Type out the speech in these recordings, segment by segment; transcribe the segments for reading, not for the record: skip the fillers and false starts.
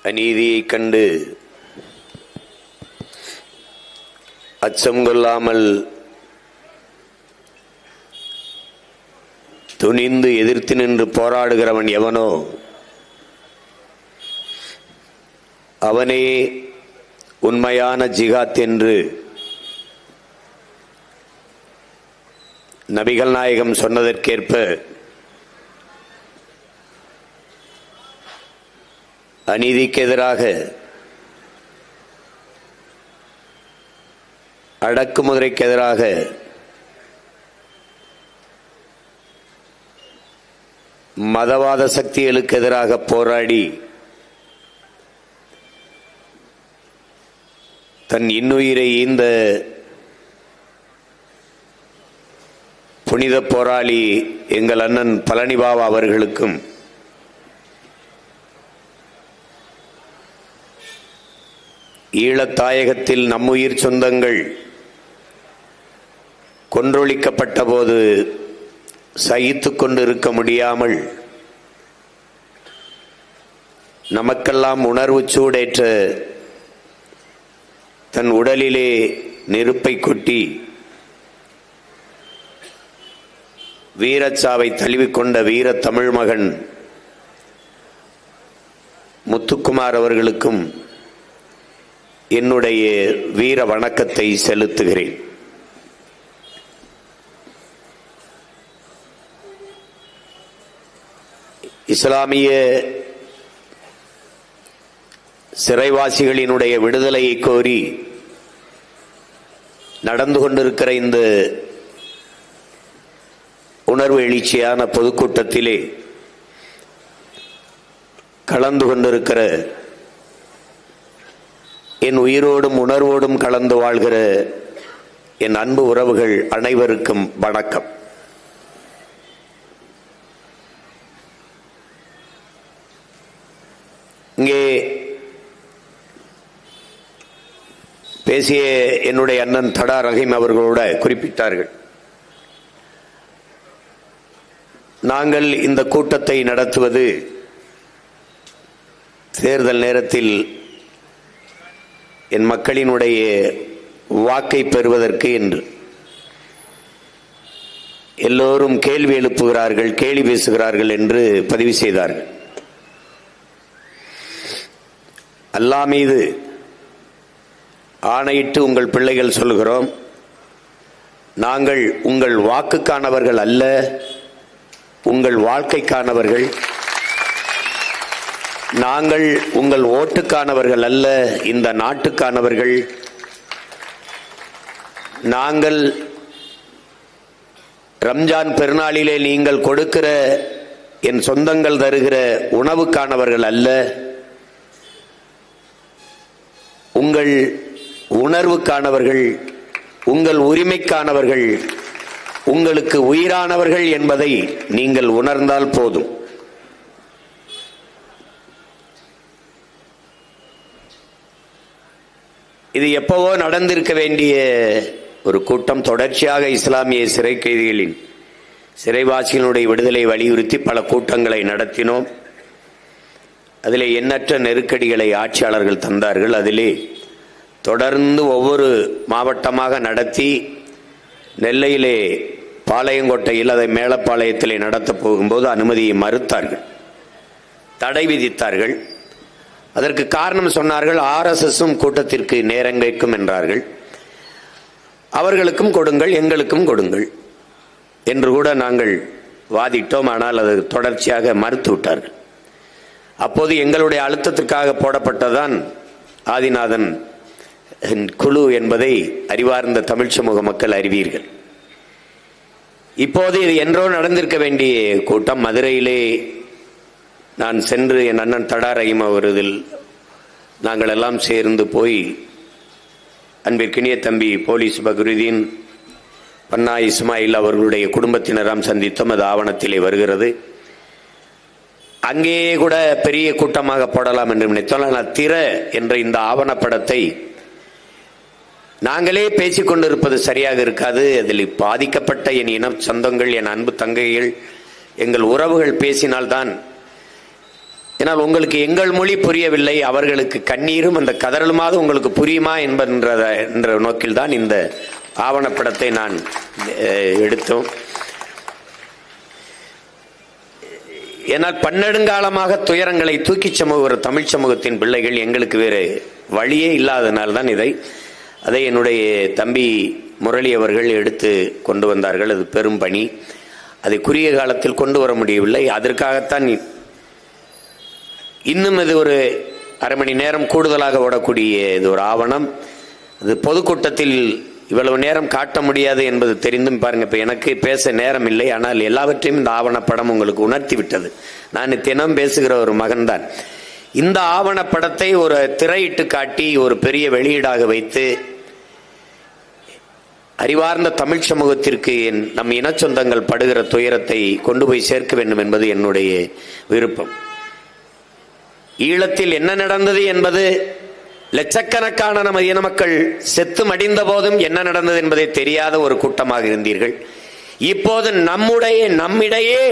அநீதியைக் கண்டு அச்சம் கொள்ளாமல் துணிந்து எதிர்த்து நின்று போராடுகிறவன் எவனோ அவனே உண்மையான ஜிகாத் என்று நபிகள் நாயகம் சொன்னதற்கேற்ப அநீதிக்கு எதிராக, அடக்குமுறைக்கு எதிராக, மதவாத சக்திகளுக்கு எதிராக போராடி தன் இன்னுயிரை ஈந்த புனித போராளி எங்கள் அண்ணன் பழனிபாபா அவர்களுக்கும் ஈழத்தாயகத்தில் நம்முயிர் சொந்தங்கள் கொன்றொழிக்கப்பட்ட போது சகித்துக் கொண்டிருக்க முடியாமல் நமக்கெல்லாம் உணர்வு சூடேற்ற தன் உடலிலே நெருப்பை கொட்டி வீரச்சாவை தழுவிக்கொண்ட வீர தமிழ் மகன் முத்துக்குமார் அவர்களுக்கும் என்னுடைய வீர வணக்கத்தை செலுத்துகிறேன். இஸ்லாமிய சிறைவாசிகளினுடைய விடுதலையை கோரி நடந்து கொண்டிருக்கிற இந்த உணர்வு எழுச்சியான பொதுக்கூட்டத்திலே கலந்து கொண்டிருக்கிற என் உயிரோடும் உணர்வோடும் கலந்து வாழ்கிற என் அன்பு உறவுகள் அனைவருக்கும் வணக்கம். இங்கே பேசிய என்னுடைய அண்ணன் தடா ரஹீம் அவர்களோட குறிப்பிட்டார்கள், நாங்கள் இந்த கூட்டத்தை நடத்துவது தேர்தல் நேரத்தில் என் மக்களினுடைய வாக்கை பெறுவதற்கு என்று. எல்லோரும் கேள்வி எழுப்புகிறார்கள், கேலி பேசுகிறார்கள் என்று பதிவு செய்தார்கள். அல்லாஹ் மீது ஆணையிட்டு உங்கள் பிள்ளைகள் சொல்கிறோம், நாங்கள் உங்கள் வாக்குக்கானவர்கள் அல்ல, உங்கள் வாழ்க்கைக்கானவர்கள். நாங்கள் உங்கள் ஓட்டுக்கானவர்கள் அல்ல, இந்த நாட்டுக்கானவர்கள். நாங்கள் ரம்ஜான் பெருநாளிலே நீங்கள் கொடுக்கிற என் சொந்தங்கள் தருகிற உணவுக்கானவர்கள் அல்ல, உங்கள் உணர்வுக்கானவர்கள், உங்கள் உரிமைக்கானவர்கள், உங்களுக்கு உயிரானவர்கள் என்பதை நீங்கள் உணர்ந்தால் போதும். இது எப்பவோ நடந்திருக்க வேண்டிய ஒரு கூட்டம். தொடர்ச்சியாக இஸ்லாமிய சிறை கைதிகளின், சிறைவாசிகளுடைய விடுதலை வலியுறுத்தி பல கூட்டங்களை நடத்தினோம். அதிலே எண்ணற்ற நெருக்கடிகளை ஆட்சியாளர்கள் தந்தார்கள். அதிலே தொடர்ந்து ஒவ்வொரு மாவட்டமாக நடத்தி நெல்லையிலே பாளையங்கோட்டையில், அதை மேலப்பாளையத்திலே நடத்தப் போகும்போது அனுமதியை மறுத்தார்கள், தடை விதித்தார்கள். அதற்கு காரணம் சொன்னார்கள், RSSம் கூட்டத்திற்கு நேரம் கேட்கும் என்றார்கள். அவர்களுக்கும் கொடுங்கள், எங்களுக்கும் கொடுங்கள் என்று கூட நாங்கள் வாதிட்டோம். ஆனால் அது தொடர்ச்சியாக மறுத்து விட்டார்கள். அப்போது எங்களுடைய அழுத்தத்திற்காக போடப்பட்டதான் ஆதிநாதன் குழு என்பதை அறிவார்ந்த தமிழ் சமூக மக்கள் அறிவீர்கள். இப்போது இது என்றோ நடந்திருக்க வேண்டிய கூட்டம். மதுரையிலே நான் சென்று என் அண்ணன் தடா ரஹீம் அவர்களில் நாங்கள் எல்லாம் சேர்ந்து போய் அன்பிற்கினிய தம்பி போலீஸ் பக்ருதீன், பன்னா இஸ்மாயில் அவர்களுடைய குடும்பத்தினராம் சந்தித்தோம். அது ஆவணத்திலே வருகிறது. அங்கேயே கூட பெரிய கூட்டமாக போடலாம் என்று நினைத்தோம். ஆனால் திற என்ற இந்த ஆவணப்படத்தை நாங்களே பேசிக்கொண்டிருப்பது சரியாக இருக்காது. அதில் பாதிக்கப்பட்ட என் இன சொந்தங்கள், என் அன்பு தங்கைகள், எங்கள் உறவுகள் பேசினால்தான் ஏனால் உங்களுக்கு எங்கள் மொழி புரியவில்லை, அவர்களுக்கு கண்ணீரும் அந்த கதறலுமாவது உங்களுக்கு புரியுமா என்ற நோக்கில் தான் இந்த ஆவணப்படத்தை நான் எடுத்தோம். ஏனால் பன்னெடுங்காலமாக துயரங்களை தூக்கி சமூகிற தமிழ் சமூகத்தின் பிள்ளைகள் எங்களுக்கு வேறு வழியே இல்லாதனால்தான் அதை என்னுடைய தம்பி முரளி அவர்கள் எடுத்து கொண்டு வந்தார்கள். அது பெரும் பணி. அதை குறுகிய காலத்தில் கொண்டு வர முடியவில்லை. அதற்காகத்தான் இன்னும் இது ஒரு அரை மணி நேரம் கூடுதலாக ஓடக்கூடிய இது ஒரு ஆவணம். அது பொதுக்கூட்டத்தில் இவ்வளவு நேரம் காட்ட முடியாது என்பது தெரிந்தும் பாருங்க, இப்ப எனக்கு பேச நேரம் இல்லை, ஆனால் எல்லாவற்றையும் இந்த ஆவணப்படம் உங்களுக்கு உணர்த்தி விட்டது. நான் தினம் பேசுகிற ஒரு மகன்தான். இந்த ஆவணப்படத்தை ஒரு திரையிட்டு காட்டி ஒரு பெரிய வெளியீடாக வைத்து அறிவார்ந்த தமிழ் சமூகத்திற்கு நம் இன சொந்தங்கள் படுகிற துயரத்தை கொண்டு போய் சேர்க்க வேண்டும் என்பது என்னுடைய விருப்பம். ஈழத்தில் என்ன நடந்தது என்பது லட்சக்கணக்கான நமது இன மக்கள் செத்து மடிந்த போதும் என்ன நடந்தது என்பதை தெரியாத ஒரு கூட்டமாக இருந்தீர்கள். இப்போது நம்மிடையே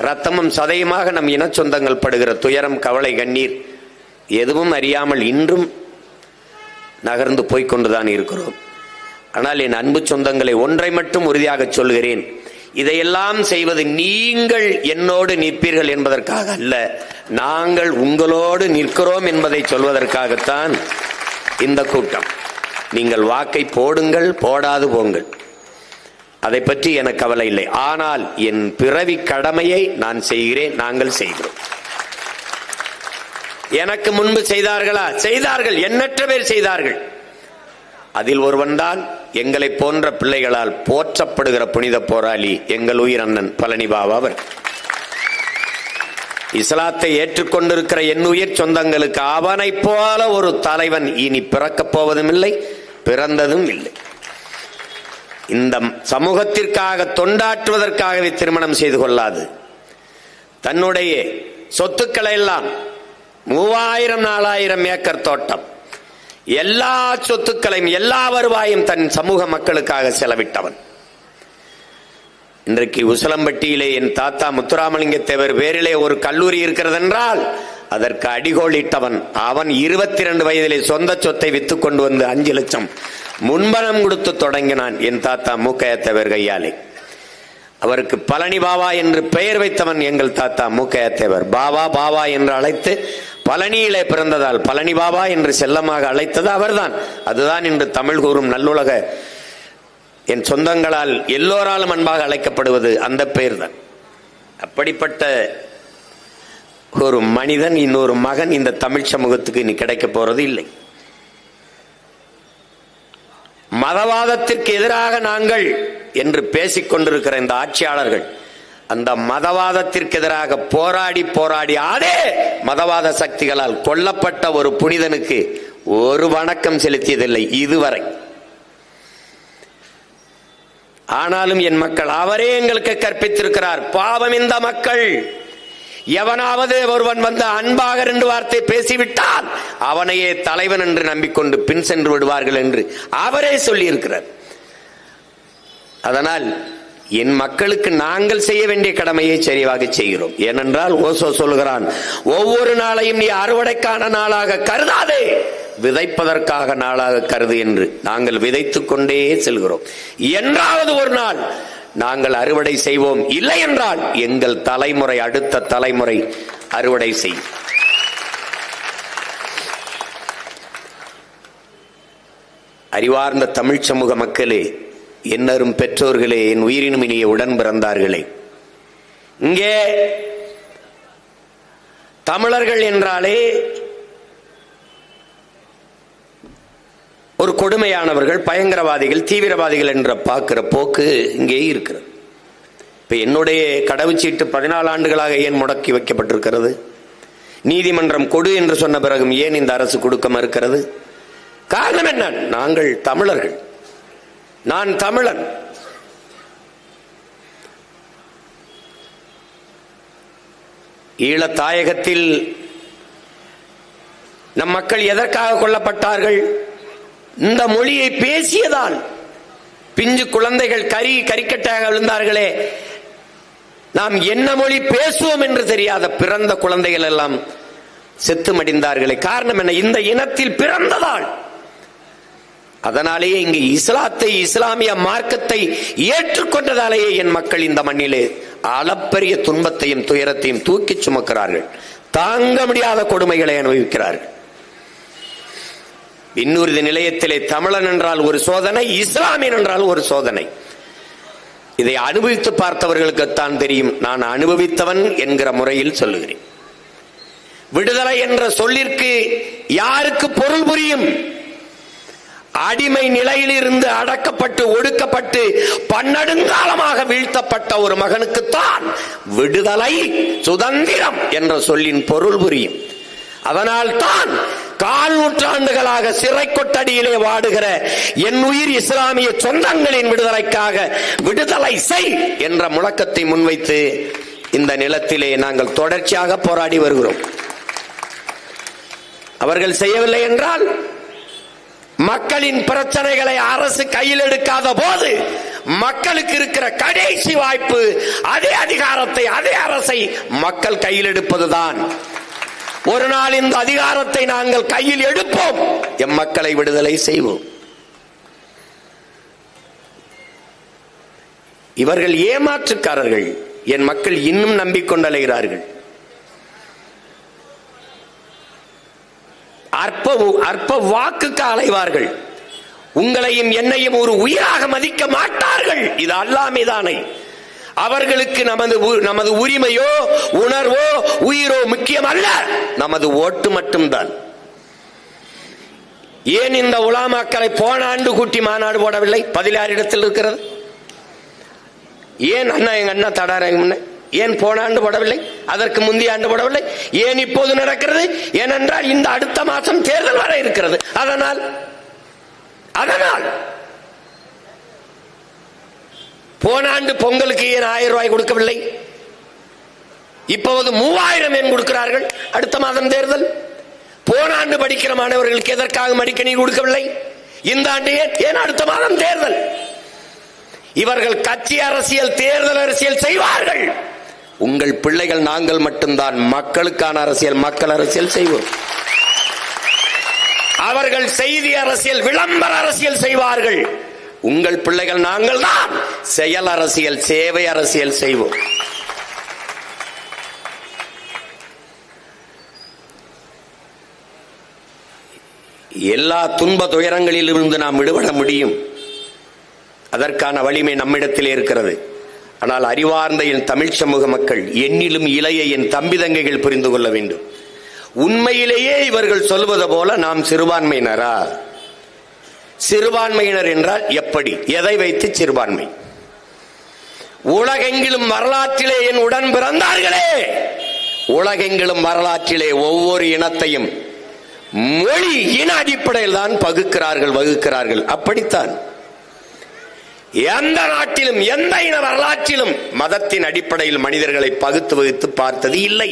ரத்தமும் சதையுமாக நம் இன சொந்தங்கள் படுகிற துயரம், கவலை, கண்ணீர் எதுவும் அறியாமல் இன்றும் நகர்ந்து போய்கொண்டுதான் இருக்கிறோம். ஆனால் என் அன்பு சொந்தங்களை ஒன்றை மட்டும் உறுதியாக சொல்கிறேன், இதையெல்லாம் செய்வது நீங்கள் என்னோடு நிற்பீர்கள் என்பதற்காக அல்ல, நாங்கள் உங்களோடு நிற்கிறோம் என்பதை சொல்வதற்காகத்தான் இந்த கூட்டம். நீங்கள் வாக்கை போடுங்கள், போடாது போங்கள், அதை பற்றி எனக்கு கவலை இல்லை. ஆனால் என் பிறவி கடமையை நான் செய்கிறேன், நாங்கள் செய்கிறோம். எனக்கு முன்பு செய்தார்களா? செய்தார்கள், எண்ணற்ற பேர் செய்தார்கள். அதில் ஒருவன் தான் எங்களை போன்ற பிள்ளைகளால் போற்றப்படுகிற புனித போராளி எங்கள் உயிர் அண்ணன் பழனி பாபா அவர். இஸ்லாத்தை ஏற்றுக்கொண்டிருக்கிற என் உயிர் சொந்தங்களுக்கு அவனை போல ஒரு தலைவன் இனி பிறக்கப் போவதும் இல்லை, பிறந்ததும் இல்லை. இந்த சமூகத்திற்காக தொண்டாற்றுவதற்காகவே திருமணம் செய்து கொள்ளாது, தன்னுடைய சொத்துக்களை எல்லாம் 3000-4000 ஏக்கர் தோட்டம், எல்லா சொத்துக்களையும் எல்லா வருவாயும் தன் சமூக மக்களுக்காக செலவிட்டவன். இன்றைக்கு உசிலம்பட்டியிலே என் தாத்தா முத்துராமலிங்க தேவர் பேரிலே ஒரு கல்லூரி இருக்கிறது என்றால் அதற்கு அடிகோலிட்டவன் அவன். 22 வயதிலே சொந்த சொத்தை வித்து கொண்டு வந்து 5 லட்சம் முன்பணம் கொடுத்து தொடங்கினான் என் தாத்தா மூக்கையா தேவர் கையாலே. அவருக்கு பழனி பாபா என்று பெயர் வைத்தவன் எங்கள் தாத்தா மூக்கையா தேவர். பாபா பாபா என்று அழைத்து பழனியிலே பிறந்ததால் பழனி பாபா என்று செல்லமாக அழைத்தது அவர்தான். அதுதான் இன்று தமிழ் கூறும் நல்லுலக என் சொந்தங்களால் எல்லோராலும் அன்பாக அழைக்கப்படுவது அந்த பெயர் தான். அப்படிப்பட்ட ஒரு மனிதன், இன்னொரு மகன் இந்த தமிழ் சமூகத்துக்கு இனி கிடைக்க போறது இல்லை. மதவாதத்திற்கு எதிராக நாங்கள் என்று பேசிக் கொண்டிருக்கிற இந்த ஆட்சியாளர்கள் அந்த மதவாதத்திற்கு எதிராக போராடி அதே மதவாத சக்திகளால் கொல்லப்பட்ட ஒரு புனிதனுக்கு ஒரு வணக்கம் செலுத்தியதில்லை இதுவரை. ஆனாலும் என் மக்கள் அவரே எங்களுக்கு கற்பித்திருக்கிறார். பாவம் இந்த மக்கள். எவனாவது ஒருவன் வந்து அன்பாக 2 வார்த்தை பேசிவிட்டால் அவனையே தலைவன் என்று நம்பிக்கொண்டு பின் சென்று விடுவார்கள் என்று அவரே சொல்லி இருக்கிறார். அதனால் என் மக்களுக்கு நாங்கள் செய்ய வேண்டிய கடமையை சரியாக செய்கிறோம். ஏனென்றால் ஓசோ சொல்கிறான், ஒவ்வொரு நாளையும் நீ அறுவடைக்கான நாளாக கருதாதே, விதைப்பதற்காக நாளாக கருது என்று. நாங்கள் விதைத்துக் கொண்டே செல்கிறோம். என்றாவது ஒரு நாள் நாங்கள் அறுவடை செய்வோம். இல்லை என்றால் எங்கள் தலைமுறை, அடுத்த தலைமுறை அறுவடை செய்யும். அறிவார்ந்த தமிழ் சமூக மக்களே, என்னரும் பெற்றோர்களே, என் உயிரினும் இனிய உடன் பிறந்தார்களே, இங்கே தமிழர்கள் என்றாலே ஒரு கொடுமையானவர்கள், பயங்கரவாதிகள், தீவிரவாதிகள் என்ற பார்க்கிற போக்கு இங்கே இருக்கிறது. இப்ப என்னுடைய கடவுச்சீட்டு 14 ஆண்டுகளாக ஏன் முடக்கி வைக்கப்பட்டிருக்கிறது? நீதிமன்றம் கொடு என்று சொன்ன பிறகும் ஏன் இந்த அரசு கொடுக்க மறுக்கிறது? காரணம் என்ன? நாங்கள் தமிழர்கள், நான் தமிழன். ஈழத்தாயகத்தில் நம் மக்கள் எதற்காக கொல்லப்பட்டார்கள்? இந்த மொழியை பேசியதால். பிஞ்சு குழந்தைகள் கரிக்கட்டாக விழுந்தார்களே, நாம் என்ன மொழி பேசுவோம் என்று தெரியாத பிறந்த குழந்தைகள் எல்லாம் செத்து மடிந்தார்களே. காரணம் என்ன? இந்த இனத்தில் பிறந்ததால். அதனாலேயே இங்கு இஸ்லாத்தை, இஸ்லாமிய மார்க்கத்தை ஏற்றுக்கொண்டதாலேயே என் மக்கள் இந்த மண்ணிலே அளப்பரிய துன்பத்தையும் துயரத்தையும் தூக்கி சுமக்கிறார்கள். தாங்க முடியாத கொடுமைகளை அனுபவிக்கிறார்கள். இன்னொரு நிலையத்திலே தமிழன் என்றால் ஒரு சோதனை, இஸ்லாமியன் என்றால் ஒரு சோதனை. இதை அனுபவித்து பார்த்தவர்களுக்குத்தான் தெரியும். நான் அனுபவித்தவன் என்கிற முறையில் சொல்லுகிறேன். விடுதலை என்ற சொல்லிற்கு யாருக்கு பொருள் புரியும்? அடிமை நிலையில் இருந்து அடக்கப்பட்டு ஒடுக்கப்பட்டு பன்னெடுங்காலமாக வீழ்த்தப்பட்ட ஒரு மகனுக்குத்தான் விடுதலை, சுதந்திரம் என்ற சொல்லின் பொருள் புரியும். அதனால் தான் கால் நூற்றாண்டுகளாக சிறை கொட்டடியிலே வாடுகிற என் உயிர் இஸ்லாமிய சொந்தங்களின் விடுதலைக்காக விடுதலை செய் என்ற முழக்கத்தை முன்வைத்து இந்த நிலத்திலே நாங்கள் தொடர்ச்சியாக போராடி வருகிறோம். அவர்கள் செய்யவில்லை என்றால், மக்களின் பிரச்சனைகளை அரசு கையில் எடுக்காத போது மக்களுக்கு இருக்கிற கடைசி வாய்ப்பு அதே அதிகாரத்தை, அதே அரசை மக்கள் கையில் எடுப்பதுதான். ஒரு நாள் இந்த அதிகாரத்தை நாங்கள் கையில் எடுப்போம், எம் மக்களை விடுதலை செய்வோம். இவர்கள் ஏமாற்றுக்காரர்கள். என் மக்கள் இன்னும் நம்பிக்கொண்டலைகிறார்கள். அற்ப வாக்குக்கு அலைவார்கள். உங்களையும் என்னையும் ஒரு உயிராக மதிக்க மாட்டார்கள். இது அல்லாமைதானே. அவர்களுக்கு நமது உரிமையோ உணர்வோ உயிரோ முக்கியம் அல்ல, நமது ஓட்டு மட்டும்தான். ஏன் இந்த உலமாக்களை போன ஆண்டு கூட்டி மாநாடு போடவில்லை? 16 இடத்தில் இருக்கிறது. ஏன் எங்க அண்ணா தடாரங்க ஏன் போன ஆண்டு போடவில்லை? அதற்கு முந்தைய ஆண்டு போடவில்லை? ஏன் இப்போது நடக்கிறது? ஏனென்றால் இந்த அடுத்த மாதம் தேர்தல் வர இருக்கிறது. அதனால் போன ஆண்டு பொங்கலுக்கு ஏன் 1000 ரூபாய் கொடுக்கவில்லை? இப்போது 3000 ஏன் கொடுக்கிறார்கள்? அடுத்த மாதம் தேர்தல். போன ஆண்டு படிக்கிற மாணவர்களுக்கு எதற்காக மடிக்கணி கொடுக்கவில்லை? இந்த ஆண்டு ஏன் அடுத்த மாதம் தேர்தல்? இவர்கள் கட்சி அரசியல், தேர்தல் அரசியல் செய்வார்கள். உங்கள் பிள்ளைகள் நாங்கள் மட்டும்தான் மக்களுக்கான அரசியல், மக்கள் அரசியல் செய்வோம். அவர்கள் செய்தி அரசியல், விளம்பர அரசியல் செய்வார்கள். உங்கள் பிள்ளைகள் நாங்கள் தான் செயல் அரசியல், சேவை அரசியல் செய்வோம். எல்லா துன்ப துயரங்களில் இருந்து நாம் விடுபட முடியும். அதற்கான வலிமை நம்மிடத்திலே இருக்கிறது. ஆனால் அறிவார்ந்த என் தமிழ் சமூக மக்கள், என்னிலும் இளைய என் தம்பி தங்கைகள் புரிந்து கொள்ள வேண்டும். உண்மையிலேயே இவர்கள் சொல்வது போல நாம் சிறுபான்மையினரா? சிறுபான்மையினர் என்றால் எப்படி, எதை வைத்து சிறுபான்மை? உலகெங்கிலும் வரலாற்றிலே என் உடன் பிறந்தார்களே, உலகெங்கிலும் வரலாற்றிலே ஒவ்வொரு இனத்தையும் மொழி, இன அடிப்படையில் தான் வகுக்கிறார்கள். அப்படித்தான் எந்த நாட்டிலும், எந்த இன வரலாற்றிலும் மதத்தின் அடிப்படையில் மனிதர்களை வகுத்து பார்த்தது இல்லை.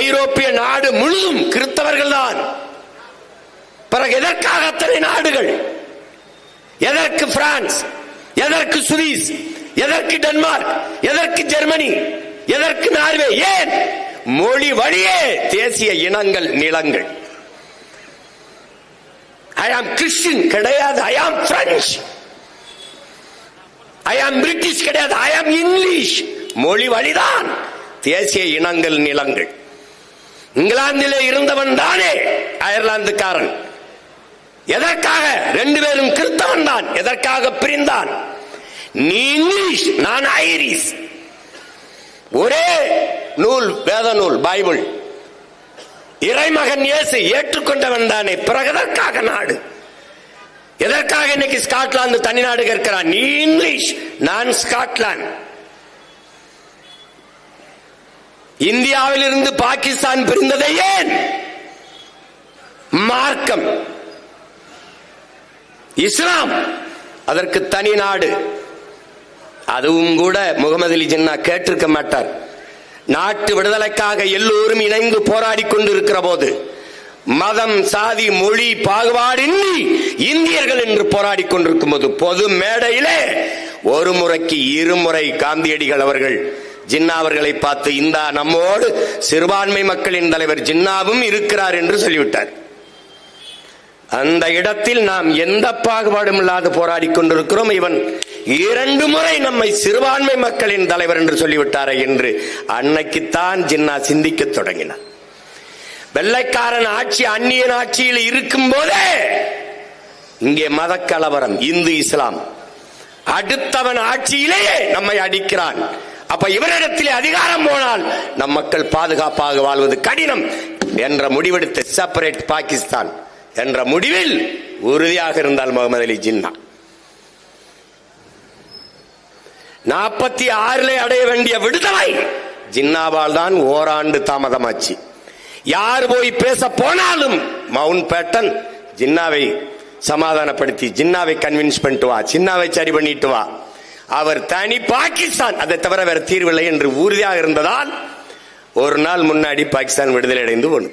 ஐரோப்பிய நாடு முழுதும் கிறிஸ்தவர்கள் தான். பிறகு எதற்காக அத்தனை நாடுகள்? எதற்கு பிரான்ஸ்? எதற்கு சுவிஸ்? எதற்கு டென்மார்க்? எதற்கு ஜெர்மனி? எதற்கு நார்வே? ஏன்? மொழி வழியே தேசிய இனங்கள், நிலங்கள். I am Christian கிடையாது, I am French. I am British கிடையாது, I am English. மொழி வழிதான் தேசிய இனங்கள், நிலங்கள். இங்கிலாந்திலே இருந்தவன் தானே அயர்லாந்துக்காரன். எதற்காக? 2 பேரும் கிறிஸ்தவன் தான். எதற்காக பிரிந்தான்? நீ இங்கிலீஷ், நான் ஐரிஷ். ஒரே நூல், வேத நூல், பைபிள். இறைமகன் இயேசு ஏற்றுக்கொண்டவன் தானே. பிறகு எதற்காக நாடு? எதற்காக இன்னைக்கு ஸ்காட்லாந்து தனிநாடு கேட்கிறான்? நீ இங்கிலீஷ், நான் ஸ்காட்லாந்து. இந்தியாவில் இருந்து பாகிஸ்தான் பிரிந்ததை ஏன்? மார்க்கம், இஸ்லாம், அதற்கு தனி நாடு. அதுவும் கூட முகமது அலி ஜின்னா கேட்டிருக்க மாட்டார். நாட்டு விடுதலைக்காக எல்லோரும் இணைந்து போராடி கொண்டிருக்கிற போது, மதம், சாதி, மொழி பாகுபாடின்றி இந்தியர்கள் என்று போராடி கொண்டிருக்கும் போது, பொது மேடையிலே ஒரு முறைக்கு இருமுறை காந்தியடிகள் அவர்கள் ஜின்னா அவர்களை பார்த்து, இந்த நம்மோடு சிறுபான்மை மக்களின் தலைவர் ஜின்னாவும் இருக்கிறார் என்று சொல்லிவிட்டார். அந்த இடத்தில் நாம் எந்த பாகுபாடும் இல்லாது போராடி கொண்டிருக்கிறோம். இவன் 2 முறை நம்மை சிறுபான்மை மக்களின் தலைவர் என்று சொல்லிவிட்டாரே என்று அன்னைக்குத்தான் ஜின்னா சிந்திக்க தொடங்கினார். வெள்ளைக்காரன் ஆட்சி, அந்நியன் ஆட்சியில் இருக்கும் போதே இங்கே மத கலவரம், இந்து இஸ்லாம். அடுத்தவன் ஆட்சியிலேயே நம்மை அடிக்கிறான். அப்ப இவரிடத்திலே அதிகாரம் போனால் நம் மக்கள் பாதுகாப்பாக வாழ்வது கடினம் என்ற முடிவெடுத்த செப்பரேட் பாகிஸ்தான் என்ற முடிவில் உறுதியாக இருந்தால் முகமது அலி ஜின்னா 46 அடைய வேண்டிய விடுதலை ஜின்னாவால் தான் ஓராண்டு தாமதமாச்சு. யார் போய் பேச போனாலும் மவுண்ட் பேட்டன் ஜின்னாவை சமாதானப்படுத்தி, ஜின்னாவை கன்வின்ஸ் பண்ணிட்டு வா, ஜின்னாவை சரி பண்ணிட்டு வா, அவர் தனி பாகிஸ்தான், அதை தவிர வேற தீர்வில்லை என்று உறுதியாக இருந்ததால் ஒரு நாள் முன்னாடி பாகிஸ்தான் விடுதலை அடைந்து போனது.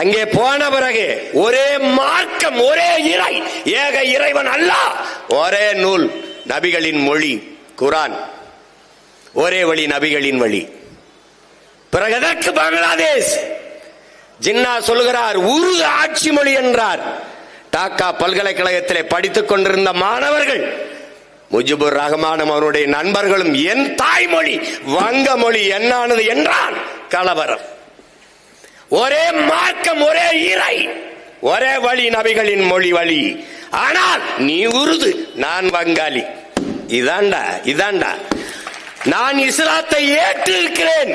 அங்கே போன பிறகு ஒரே மார்க்கம், ஒரே இறை, ஏக இறைவன் அல்லாஹ், ஒரே நூல், நபிகளின் மொழி குர்ஆன், ஒரே வழி, நபிகளின் வழி. பிறகு எதற்கு பங்களாதேஷ்? ஜின்னா சொல்கிறார் உருது ஆட்சி மொழி என்றார். டாக்கா பல்கலைக்கழகத்திலே படித்துக் கொண்டிருந்த மாணவர்கள், முஜிபுர் ரஹ்மானும் அவருடைய நண்பர்களும் என் தாய்மொழி வங்க மொழி என்னானது என்றான். கலவரம். ஒரே மார்க்கம், ஒரே இறை, ஒரே வழி, நபிகளின் மொழி வழி. ஆனால் நீ உருது, நான் வங்காளி. இதாண்டா நான் இஸ்லாத்தை ஏற்று இருக்கிறேன்.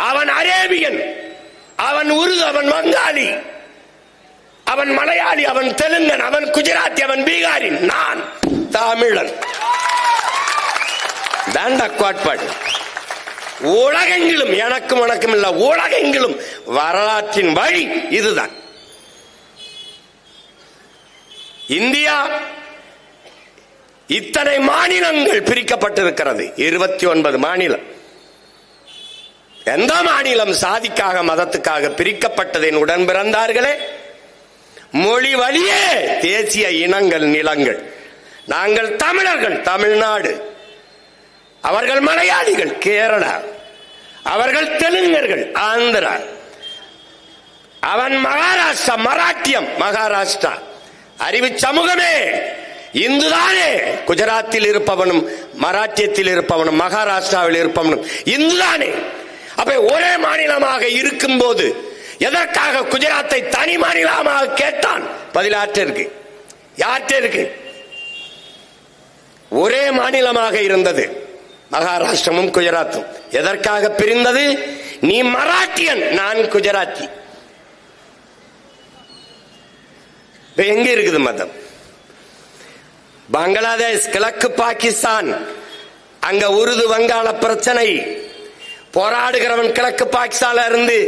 அவன் அரேபியன், அவன் உருது, அவன் வங்காளி, அவன் மலையாளி, அவன் தெலுங்கன், அவன் குஜராத்தி, அவன் பீகாரி, நான் தமிழன். தாண்டா கோட்பாடு. உலகெங்கிலும், எனக்கும் உனக்கும் இல்ல, உலகெங்கிலும் வரலாற்றின் வழி இதுதான். இந்தியா இத்தனை மாநிலங்கள் பிரிக்கப்பட்டிருக்கிறது, 29 மாநிலம். எந்த மாநிலம் சாதிக்காக, மதத்துக்காக பிரிக்கப்பட்டதின் உடன் பிறந்தார்களே? மொழி வழியே தேசிய இனங்கள், நிலங்கள். நாங்கள் தமிழர்கள், தமிழ்நாடு. அவர்கள் மலையாளிகள், கேரளா. அவர்கள் தெலுங்கர்கள், ஆந்திரா. அவன் மகாராஷ்டிரா, மராட்டியம், மகாராஷ்டிரா. அறிவு சமூகமே இந்துதானே. குஜராத்தில் இருப்பவனும், மராட்டியத்தில் இருப்பவனும், மகாராஷ்டிராவில் இருப்பவனும் இந்துதானே. அப்ப ஒரே மாநிலமாக இருக்கும் போது எதற்காக குஜராத்தை தனி மாநிலமாக கேட்டான்? பதிலாற்ற இருக்கு, யார்கிட்ட இருக்கு? ஒரே மாநிலமாக இருந்தது மகாராஷ்டிரமும் குஜராத்தும். எதற்காக பிரிந்தது? நீ மராட்டியன், நான் குஜராத்தி. எங்க இருக்குது மதம்? பங்களாதேஷ், கிழக்கு பாகிஸ்தான், அங்க உருது வங்காள பிரச்சனை. போராடுகிறவன் கிழக்கு பாகிஸ்தான்ல இருந்து,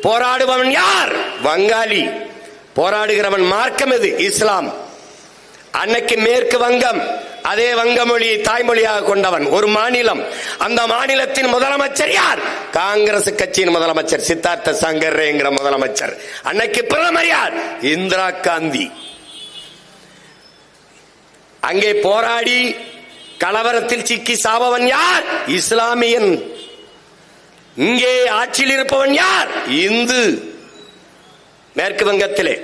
போராடுபவன் யார்? வங்காளி. போராடுகிறவன் மார்க்கம் எது? இஸ்லாம். அன்னைக்கு மேற்கு வங்கம், அதே வங்க மொழியை தாய்மொழியாக கொண்டவன் ஒரு மாநிலம். அந்த மாநிலத்தின் முதலமைச்சர் யார்? காங்கிரஸ் கட்சியின் முதலமைச்சர் சித்தார்த்த சங்கரேங்கிற முதலமைச்சர். அன்னைக்கு பிரதமர் யார்? இந்திரா காந்தி. அங்கே போராடி கலவரத்தில் சிக்கி சாபவன் யார்? இஸ்லாமியன். இங்கே ஆட்சியில் இருப்பவன் யார்? இந்து. மேற்கு வங்கத்திலே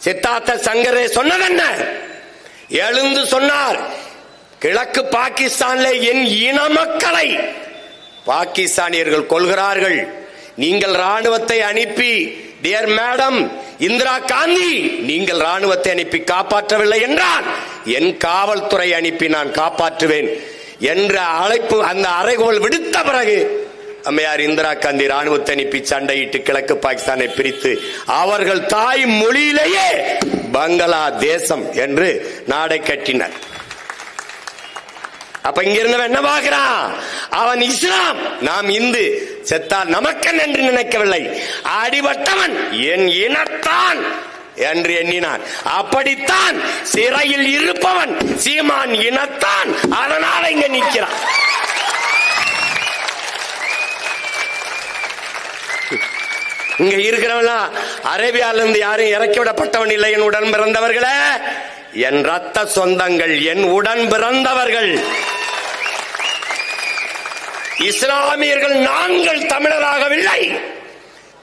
சித்தார்த்த சங்கரே சொன்னதென்ன? எழுந்து சொன்னார், கிழக்கு பாகிஸ்தானிலே என் இன மக்களை பாகிஸ்தானியர்கள் கொள்கிறார்கள். நீங்கள் ராணுவத்தை அனுப்பி, டியர் மேடம் இந்திரா காந்தி, நீங்கள் ராணுவத்தை அனுப்பி காப்பாற்றவில்லை என்றால் என் காவல்துறை அனுப்பி நான் காப்பாற்றுவேன் என்ற அழைப்பு, அந்த அறைகோல் விடுத்த பிறகு அம்மையார் இந்திரா காந்தி ராணுவத்தை அனுப்பி சண்டையிட்டு கிழக்கு பாகிஸ்தானை பிரித்து அவர்கள் தாய் மொழியிலேயே பங்களாதேசம் என்று நாடை கட்டினர். அப்ப இங்க இருந்தவன் என்ன பார்க்கிறான்? அவன் இஸ்லாம், நாம் இந்து. செத்தால் நமக்கன் என்று நினைக்கவில்லை. அடிபட்டவன் என் இனத்தான் என்று எண்ணினான். அப்படித்தான் சிறையில் இருப்பவன் சீமான் இனத்தான். அதனால இங்க நிற்கிறான். இங்க இருக்கிறவனா அரேபியால இருந்து யாரும் இறக்கி விடப்பட்டவன் இல்லை. என் உடன் பிறந்தவர்களே, என் ரத்த சொந்தங்கள், என் உடன் பிறந்தவர்கள் இஸ்லாமியர்கள். நாங்கள் தமிழராகவில்லை,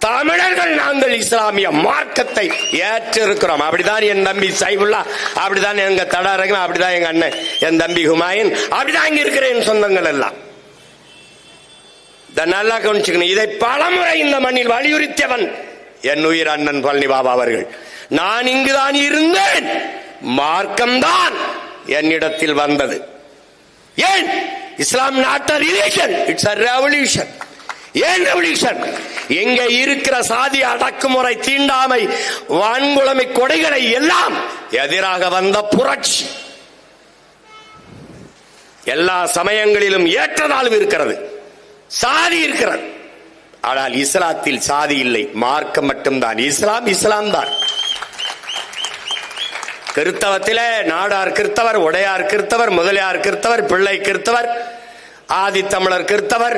தமிழர்கள் நாங்கள் இஸ்லாமிய மார்க்கத்தை ஏற்றிருக்கிறோம். அப்படிதான் என் தம்பி சைபுல்லா, அப்படிதான் எங்க தடாரகம், அப்படிதான் எங்க அண்ணன் என் தம்பி ஹுமாயூன், அப்படிதான் இங்க இருக்கிற என் சொந்தங்கள் எல்லாம். நல்லா கவனிச்சுக்கணும். இதை பலமுறை இந்த மண்ணில் வலியுறுத்தியவன் என் உயிர் அண்ணன் பழனி பாபா அவர்கள். நான் இங்குதான் இருந்தேன், மார்க்கம்தான் என்னிடத்தில் வந்தது. ஏன் இஸ்லாம் not a religion, it's a revolution. ஏன் ரெவல்யூஷன்? எங்க இருக்கிற சாதி அடக்குமுறை, தீண்டாமை, வன்கொடுமை, கொடைகளை எல்லாம் எதிராக வந்த புரட்சி. எல்லா சமயங்களிலும் ஏற்றதாலும் இருக்கிறது, சாதி இருக்கிறது. ஆனால் இஸ்லாத்தில் சாதி இல்லை, மார்க்கம் மட்டும்தான். இஸ்லாம் இஸ்லாம் தான். கிறிஸ்தவத்திலே நாடார் கிறிஸ்தவர், உடையார் கிறிஸ்தவர், முதலியார் கிறிஸ்தவர், பிள்ளை கிறிஸ்தவர், ஆதித்தமிழர் கிறிஸ்தவர்,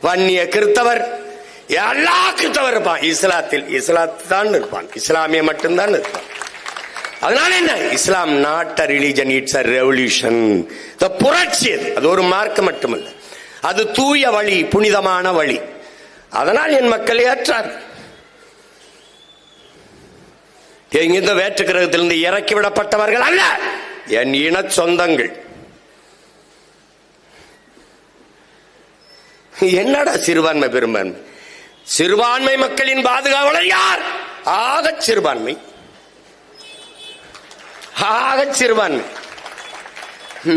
வன்னிய கிறிஸ்தவர், எல்லா கிறிஸ்தவர் இருப்பான். இஸ்லாத்தில் இஸ்லாத்தான் இருப்பான், இஸ்லாமிய மட்டும்தான் இருப்பான். அதனால என்ன? இஸ்லாம் not a religion, it's a revolution. புரட்சி. அது ஒரு மார்க்கம் மட்டுமல்ல, அது தூய வழி, புனிதமான வழி. அதனால் என் மக்கள் ஏற்றார். எங்கிருந்த வேற்று கிரகத்திலிருந்து இறக்கிவிடப்பட்டவர்கள் அல்ல, என் இன சொந்தங்கள். என்னடா சிறுபான்மை பெரும்பான்மை? சிறுபான்மை மக்களின் பாதுகாவலர் யார்? ஆகச் சிறுபான்மை, ஆகச் சிறுபான்மை.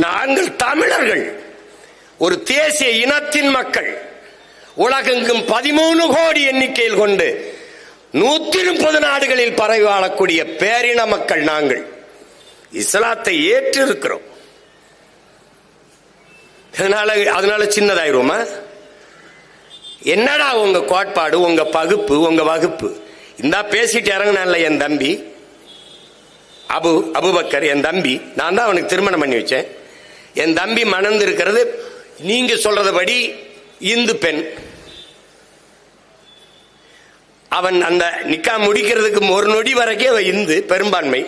நாங்கள் தமிழர்கள், ஒரு தேசிய இனத்தின் மக்கள். உலகெங்கும் 13 கோடி எண்ணிக்கையில் கொண்டு 130 நாடுகளில் பரவி வாழக்கூடிய பேரின மக்கள் நாங்கள். இஸ்லாத்தை ஏற்று இருக்கிறோம். அதனால சின்னதாயிருவோமா? என்னடா உங்க கோட்பாடு, உங்க பகுப்பு, உங்க வகுப்பு? இந்த பேசிட்டு இறங்கினான்ல என் தம்பி அபுபக்கர், என் தம்பி. நான் தான் அவனுக்கு திருமணம் பண்ணி வச்சேன். என் தம்பி மணந்து இருக்கிறது நீங்க சொல்றதுபடி இந்து பெண். அவன் அந்த நிக்கா முடிக்கிறதுக்கு ஒரு நொடி வரைக்கும் அவன் இந்து பெரும்பான்மை.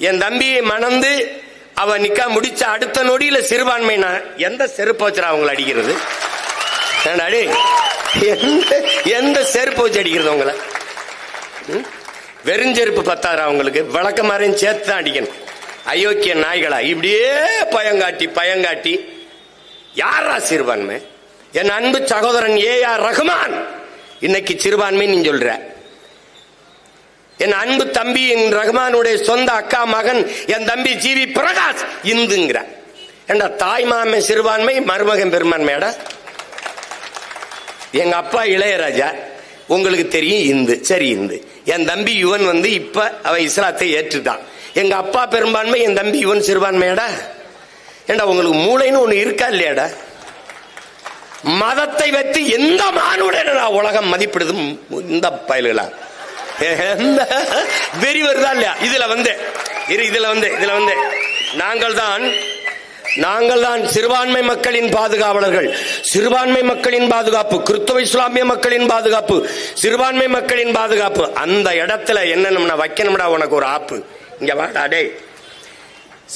என் தம்பியை மணந்து அவன் நிக்கா முடிச்ச அடுத்த நொடியில சிறுபான்மை. நான் எந்த செருப்பு வச்சுறா அவங்களை அடிக்கிறது? எந்த செருப்பு வச்சு அடிக்கிறது உங்களை? வெறுஞ்செருப்பு பத்தாரா அவங்களுக்கு? விளக்க மாதிரியும் சேர்த்து தான் அடிக்கணும். அயோக்கிய நாய்களா, இப்படியே பயங்காட்டி யாரா சிறுபான்மை? என் அன்பு சகோதரன் AR ரஹ்மான் இன்னைக்கு சிறுபான்மை நீ சொல்ற. என் அன்பு தம்பி என் ரஹ்மானுடைய சொந்த அக்கா மகன் என் தம்பி GV பிரகாஷ் இந்துங்கிற. ஏண்டா தாய் மாமன் சிறுபான்மை, மருமகன் பெரும்பான்மையாடா? எங்க அப்பா இளையராஜா உங்களுக்கு தெரியும் இந்து, சரி இந்து. என் தம்பி யுவன் இப்ப அவன் இஸ்லாத்தை ஏற்றுட்டான். எங்க அப்பா பெரும்பான்மை, என் தம்பி யுவன் சிறுபான்மையாடா? ஏண்டா உங்களுக்கு மூளைன்னு ஒண்ணு இருக்கா இல்லையாடா? மதத்தை வைத்து எந்த மானுட உலகம் மதிப்பிடுது? இந்த பயல்களா வெறி வருதா இல்லையா? இதுல நாங்கள் தான் சிறுபான்மை மக்களின் பாதுகாவலர்கள். சிறுபான்மை மக்களின் பாதுகாப்பு, கிறிஸ்தவ இஸ்லாமிய மக்களின் பாதுகாப்பு, சிறுபான்மை மக்களின் பாதுகாப்பு. அந்த இடத்துல என்ன வைக்கணும்டா உனக்கு ஒரு ஆப்பு. இங்க வாடா,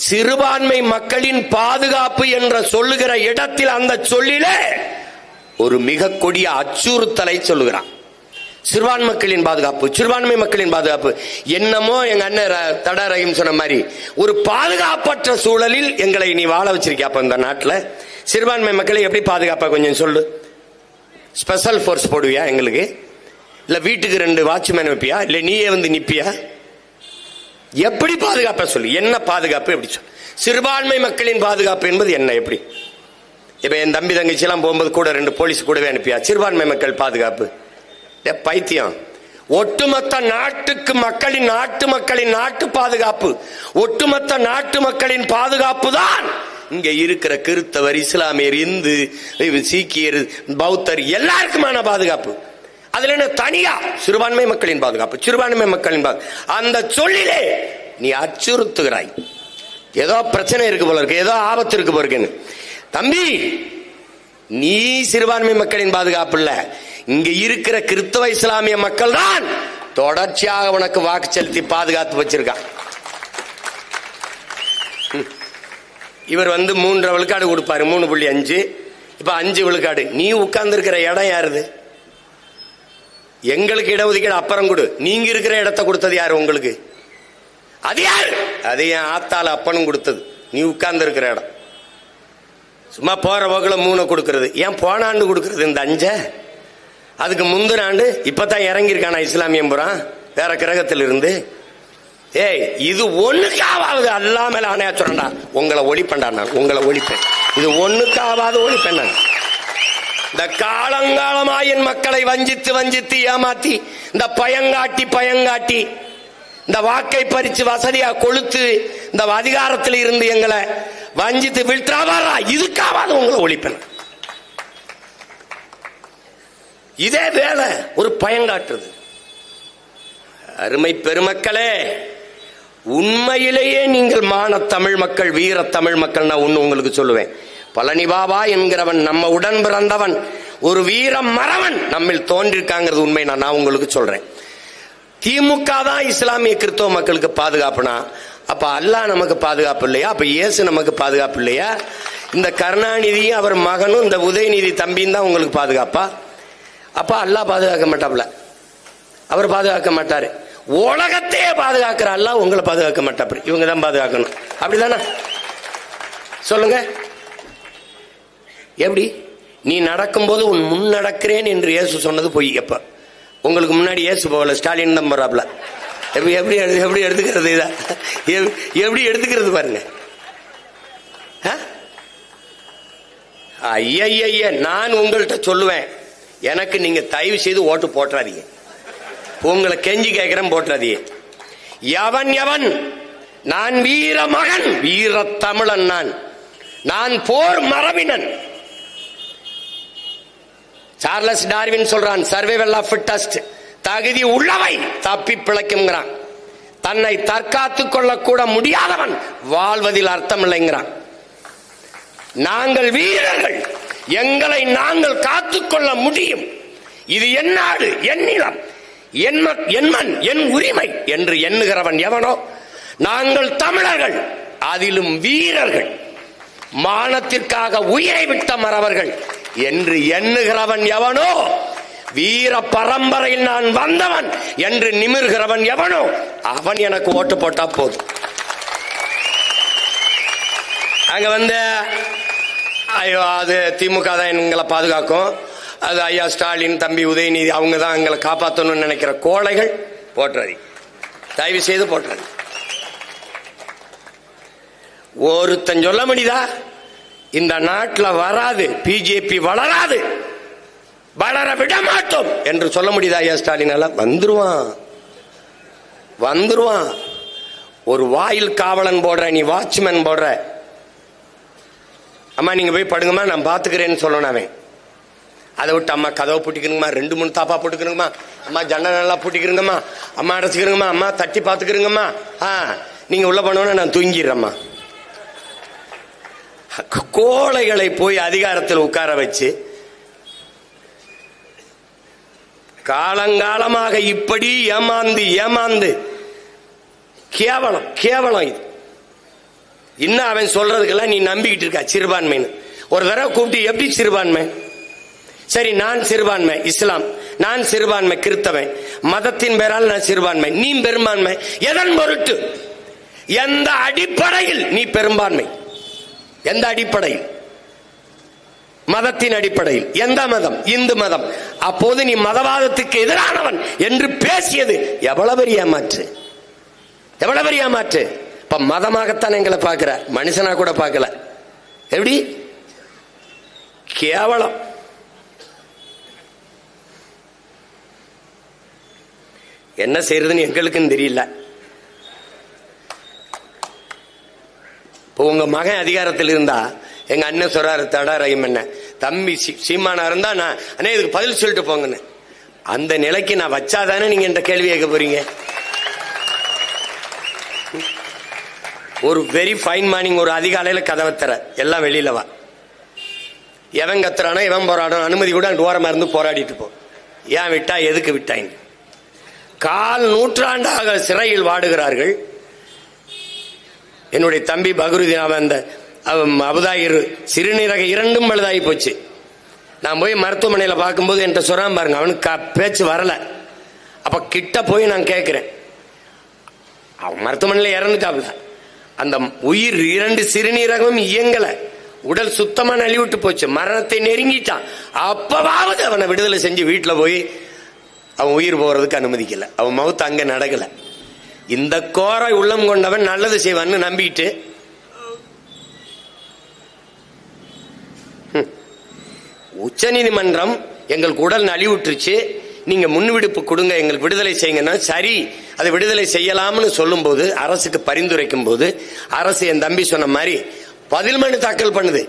சிறுபான்மை மக்களின் பாதுகாப்பு என்ற சொல்லுகிற இடத்தில் அந்த சொல்லிலே ஒரு மிக கொடிய அச்சுறுத்தலை சொல்லுகிறான். சிறுபான்மை மக்களின் பாதுகாப்பு, சிறுபான்மை மக்களின் பாதுகாப்பு. என்னமோ எங்க அண்ணன் தடாரகம் சொன்ன மாதிரி ஒரு பாதுகாப்பற்ற சூழலில் எங்களை நீ வாழ வச்சிருக்கியா? அப்ப இந்த நாட்டில் சிறுபான்மை மக்களை எப்படி பாதுகாப்பா கொஞ்சம் சொல்லு. ஸ்பெஷல் போர்ஸ் போடுவியா எங்களுக்கு? இல்ல வீட்டுக்கு 2 வாட்ச்மேன் வைப்பியா? இல்ல நீயே நிப்பியா? எப்படி பாதுகாப்ப சொல்லு. என்ன பாதுகாப்பு எப்படி சொல்லு? சிறுபான்மை மக்களின் பாதுகாப்பு என்பது என்ன? எப்படி? இப்ப என் தம்பி தங்கச்சி எல்லாம் போகும்போது கூட 2 போலீஸ் கூடவே அனுப்பியா? சிறுபான்மை மக்கள் பாதுகாப்பு பைத்தியம். ஒட்டுமொத்த நாட்டு மக்களின் நாட்டு பாதுகாப்பு, ஒட்டுமொத்த நாட்டு மக்களின் பாதுகாப்பு தான் இங்க இருக்கிற கிறிஸ்தவர், இஸ்லாமியர், இந்து, சீக்கியர், பௌத்தர் எல்லாருக்குமான பாதுகாப்பு. அதுல என்ன தனியா சிறுபான்மை மக்களின் பாதுகாப்பு, சிறுபான்மை மக்களின் அந்த சொல்லிலே நீ அச்சுறுத்துகிறாய். ஏதோ பிரச்சனை இருக்கு போல இருக்கு, ஏதோ ஆபத்து இருக்கு போல இருக்குன்னு. தம்பி, நீ சிறுபான்மை மக்களின் பாதுகாப்பு இல்ல, இங்க இருக்கிற கிறிஸ்தவ இஸ்லாமிய மக்கள் தான் தொடர்ச்சியாக உனக்கு வாக்கு செலுத்தி பாதுகாத்து வச்சிருக்கான். இவர் 3.5 விழுக்காடு கொடுப்பாரு, 3.5. இப்ப 5 விழுக்காடு. நீ உட்கார்ந்து இருக்கிற இடம் யாருது? எங்களுக்கு இடஒதுக்கீடு அப்புறம் கொடு. நீங்க இருக்கிற இடத்தை கொடுத்தது யாரு உங்களுக்கு? அது யாரு? அது என் ஆத்தால அப்பனும் கொடுத்தது. நீ உட்கார்ந்து இருக்கிற இடம். சும்மா போற போக்குல 3 கொடுக்கறது. ஏன் போன ஆண்டு கொடுக்கறது இந்த 5? அதுக்கு முந்தின ஆண்டு இப்பதான் இறங்கியிருக்கானா இஸ்லாமியம் புறான் வேற கிரகத்தில் இருந்து. ஏய், இது ஒண்ணுக்காவது அல்லா மேல ஆணையா சொல்றா, உங்களை ஒழிப்பேன்டா, நான் உங்களை ஒழிப்பேன். இது ஒண்ணுக்காவது ஒழிப்பேன் நான். இந்த காலங்காலமா என் மக்களை வஞ்சித்து வஞ்சித்து ஏமாத்தி, இந்த பயங்காட்டி இந்த வாக்கை பறிச்சு வசதியா கொளுத்து இந்த அதிகாரத்தில் இருந்து எங்களை வஞ்சித்து வீழ்த்தாவாரா, இதுக்காவது உங்களை ஒழிப்பேன். இதே வேலை ஒரு பயங்காட்டுறது. அருமை பெருமக்களே, உண்மையிலேயே நீங்கள் மான தமிழ் மக்கள், வீர தமிழ் மக்கள். நான் ஒண்ணு உங்களுக்கு சொல்லுவேன், பழனி பாபா என்கிறவன் நம்ம உடன் பிறந்தவன், ஒரு வீர மறவன் நம்மில் தோன்றிருக்காங்கிறது உண்மை. நான் உங்களுக்கு சொல்றேன். திமுக தான் இஸ்லாமிய கிறிஸ்தவ மக்களுக்கு பாதுகாப்புனா, அப்ப அல்லாஹ் நமக்கு பாதுகாப்பு இல்லையா? அப்ப இயேசு நமக்கு பாதுகாப்பு இல்லையா? இந்த கருணாநிதியும் அவர் மகனும் இந்த உதயநிதி தம்பியும் தான் உங்களுக்கு பாதுகாப்பா? அப்ப அல்லாஹ் பாதுகாக்க மாட்டாப்ல, அவர் பாதுகாக்க மாட்டாரு. உலகத்தையே பாதுகாக்கிற அல்லாஹ் உங்களை பாதுகாக்க மாட்டாரு. இவங்க தான் பாதுகாக்கணும். அப்படிதானே? சொல்லுங்க. எப்படி? நீ நடக்கும்போது உன் முன் நடக்கிறேன் என்று இயேசு சொன்னது பொய். எப்ப உங்களுக்கு முன்னாடி இயேசு போகல, ஸ்டாலின் தான் போறாப்ல. எப்படி எப்படி எப்படி எடுத்துக்கிறது? இத எப்படி எடுத்துக்கிறது பாருங்க. ஐய, நான் உங்கள்கிட்ட சொல்லுவேன், எனக்கு நீங்க தயவு செய்து ஓட்டு போட்டுறாதீங்க. உங்களை கெஞ்சி கேட்கிறேன், போட்டுறாதீங்க. எவன் நான் வீர மகன், வீர தமிழன், நான் போர் மரபினன். சார்லஸ் டார்வின் சொல்றான், சர்வைவல் ஆஃப் ஃபிட்டஸ்ட், தகுதி உள்ளவை தப்பி பிழைக்கும்ங்கிறான். தன்னை தற்காத்துக் கொள்ளக்கூட முடியாதவன் வாழ்வதில் அர்த்தம் இல்லைங்கிறான். நாங்கள் வீரர்கள், எங்களை நாங்கள் காத்துக்கொள்ள முடியும். இது என் நாடு, என் நிலம், என் மண், என் உரிமை என்று எண்ணுகிறவன் எவனோ, நாங்கள் தமிழர்கள், அதிலும் வீரர்கள், மானத்திற்காக உயிரை விட்ட மறவர்கள் என்று எண்ணுகிறவன் எவனோ, வீர பரம்பரையில் நான் வந்தவன் என்று நிமிர்கிறவன் எவனோ, அவன் எனக்கு ஓட்டு போட்டா போதும். அங்க ஐயோ அது திமுக தான் எங்களை பாதுகாக்கும், அது ஐயா ஸ்டாலின் தம்பி உதயநிதி அவங்க தான் எங்களை காப்பாற்றணும்னு நினைக்கிற கோழைகள் போட்டுறாதி, தயவு செய்து போட்டுறாதி. ஒருத்தன் சொல்ல முடியுதா இந்த நாட்டில் வராது, பிஜேபி வளராது, வளர விட மாட்டோம் என்று சொல்ல முடியுதா? ஐயா ஸ்டாலின் எல்லாம் வந்துருவான். ஒரு வாயில் காவலன் போடுற, நீ வாட்ச்மேன் போடுற, அம்மா நீங்க போய் படுங்கம்மா நான் பாத்துக்கிறேன்னு சொல்லணும். அவன் அதை விட்டு அம்மா கதவை பூட்டிக்கிறங்கம்மா, 2-3 தாப்பா போட்டுக்கிறங்கம்மா, அம்மா ஜன்னல் நல்லா பூட்டிக்கிறங்கம்மா, அம்மா அடைச்சிக்கிறங்கம்மா, அம்மா தட்டி பாத்துக்கிறங்கம்மா, நீங்க உள்ள போனோன்னா நான் தூங்கிடுறேம்மா. கோழைகளை போய் அதிகாரத்தில் உட்கார வச்சு காலங்காலமாக இப்படி ஏமாந்து கேவலம் இது. இன்னும் அவன் சொல்றதுக்கெல்லாம் நீ நம்பிக்கிட்டு இருக்க சிறுபான்மைன்னு. ஒரு தடவை கூப்பிட்டு எப்படி சிறுபான்மை? சரி, நான் சிறுபான்மை இஸ்லாம், நான் சிறுபான்மை கிறிஸ்தவன், மதத்தின் பேரால் நான் சிறுபான்மை, நீ பெரும்பான்மை. எதன் பொருட்டு? எந்த அடிப்படையில் நீ பெரும்பான்மை? எந்த அடிப்படையில்? மதத்தின் அடிப்படையில். எந்த மதம்? இந்து மதம். அப்போது நீ மதவாதத்துக்கு எதிரானவன் என்று பேசியது எவ்வளவு பெரிய ஏமாற்று, எவ்வளவு பெரிய ஏமாற்று. இப்ப மதமாகத்தான் எங்களை பார்க்கிற, மனுஷனா கூட பார்க்கல. எப்படி கேவலம். என்ன செய்யறதுன்னு எங்களுக்கும் தெரியல. இப்போ உங்க மகன் அதிகாரத்தில் இருந்தா, எங்க அண்ணன் சொல்றாரு தடாரையும் என்ன தம்பி சீமானா இருந்தா நான் அண்ணே இதுக்கு பதில் சொல்லிட்டு போங்கன்னு, அந்த நிலைக்கு நான் வச்சாதானே நீங்க என்ற கேள்வி கேட்க போறீங்க. ஒரு வெரி ஃபைன் மார்னிங், ஒரு அதிகாலையில கதவை தர எல்லாம் வெளியில வா, எவன் கத்துறானோ எவன் போராடணும் அனுமதி கூட ஓரமா இருந்து போராடிட்டு போ. ஏன் விட்டா, எதுக்கு விட்டாங்க? 4 நூற்றாண்டாக சிறையில் வாடுகிறார்கள். என்னுடைய தம்பி பகருதீன், அவன் அந்த அபுதாயிர் சிறுநீரக இரண்டும் பழுதாகி போச்சு. நான் போய் மருத்துவமனையில் பார்க்கும்போது என்கிட்ட சொல்றான் பாருங்க, அவனுக்கு பேச்சு வரல. அப்ப கிட்ட போய் நான் கேட்கிறேன், அவன் மருத்துவமனையில் இறந்துட்டாப்ல, அந்த உயிர் 2 சிறுநீரகம் இயங்கல, உடல் சுத்தமா நலிவிட்டு போச்சு, மரணத்தை நெருங்கிட்டான். அப்பவாவது அவனை விடுதலை செஞ்சு வீட்டில் போய் அவன் உயிர் போறதுக்கு அனுமதிக்கல. அவன் மவுத்து அங்க நடக்கல. இந்த கோர உள்ளம் கொண்டவன் நல்லது செய்வான்னு நம்பிட்டு உச்ச நீதிமன்றம் எங்களுக்கு உடல் நலிவுற்றுச்சு, நீங்க முன்விடுப்பு கொடுங்க, எங்களுக்கு விடுதலை செய்யுங்கன்னா சரி, அதை விடுதலை செய்யலாம்னு சொல்லும் போது, அரசுக்கு பரிந்துரைக்கும் போது, அரசு என் தம்பி சொன்ன மாதிரி பதில் மனு தாக்கல் பண்ணுது.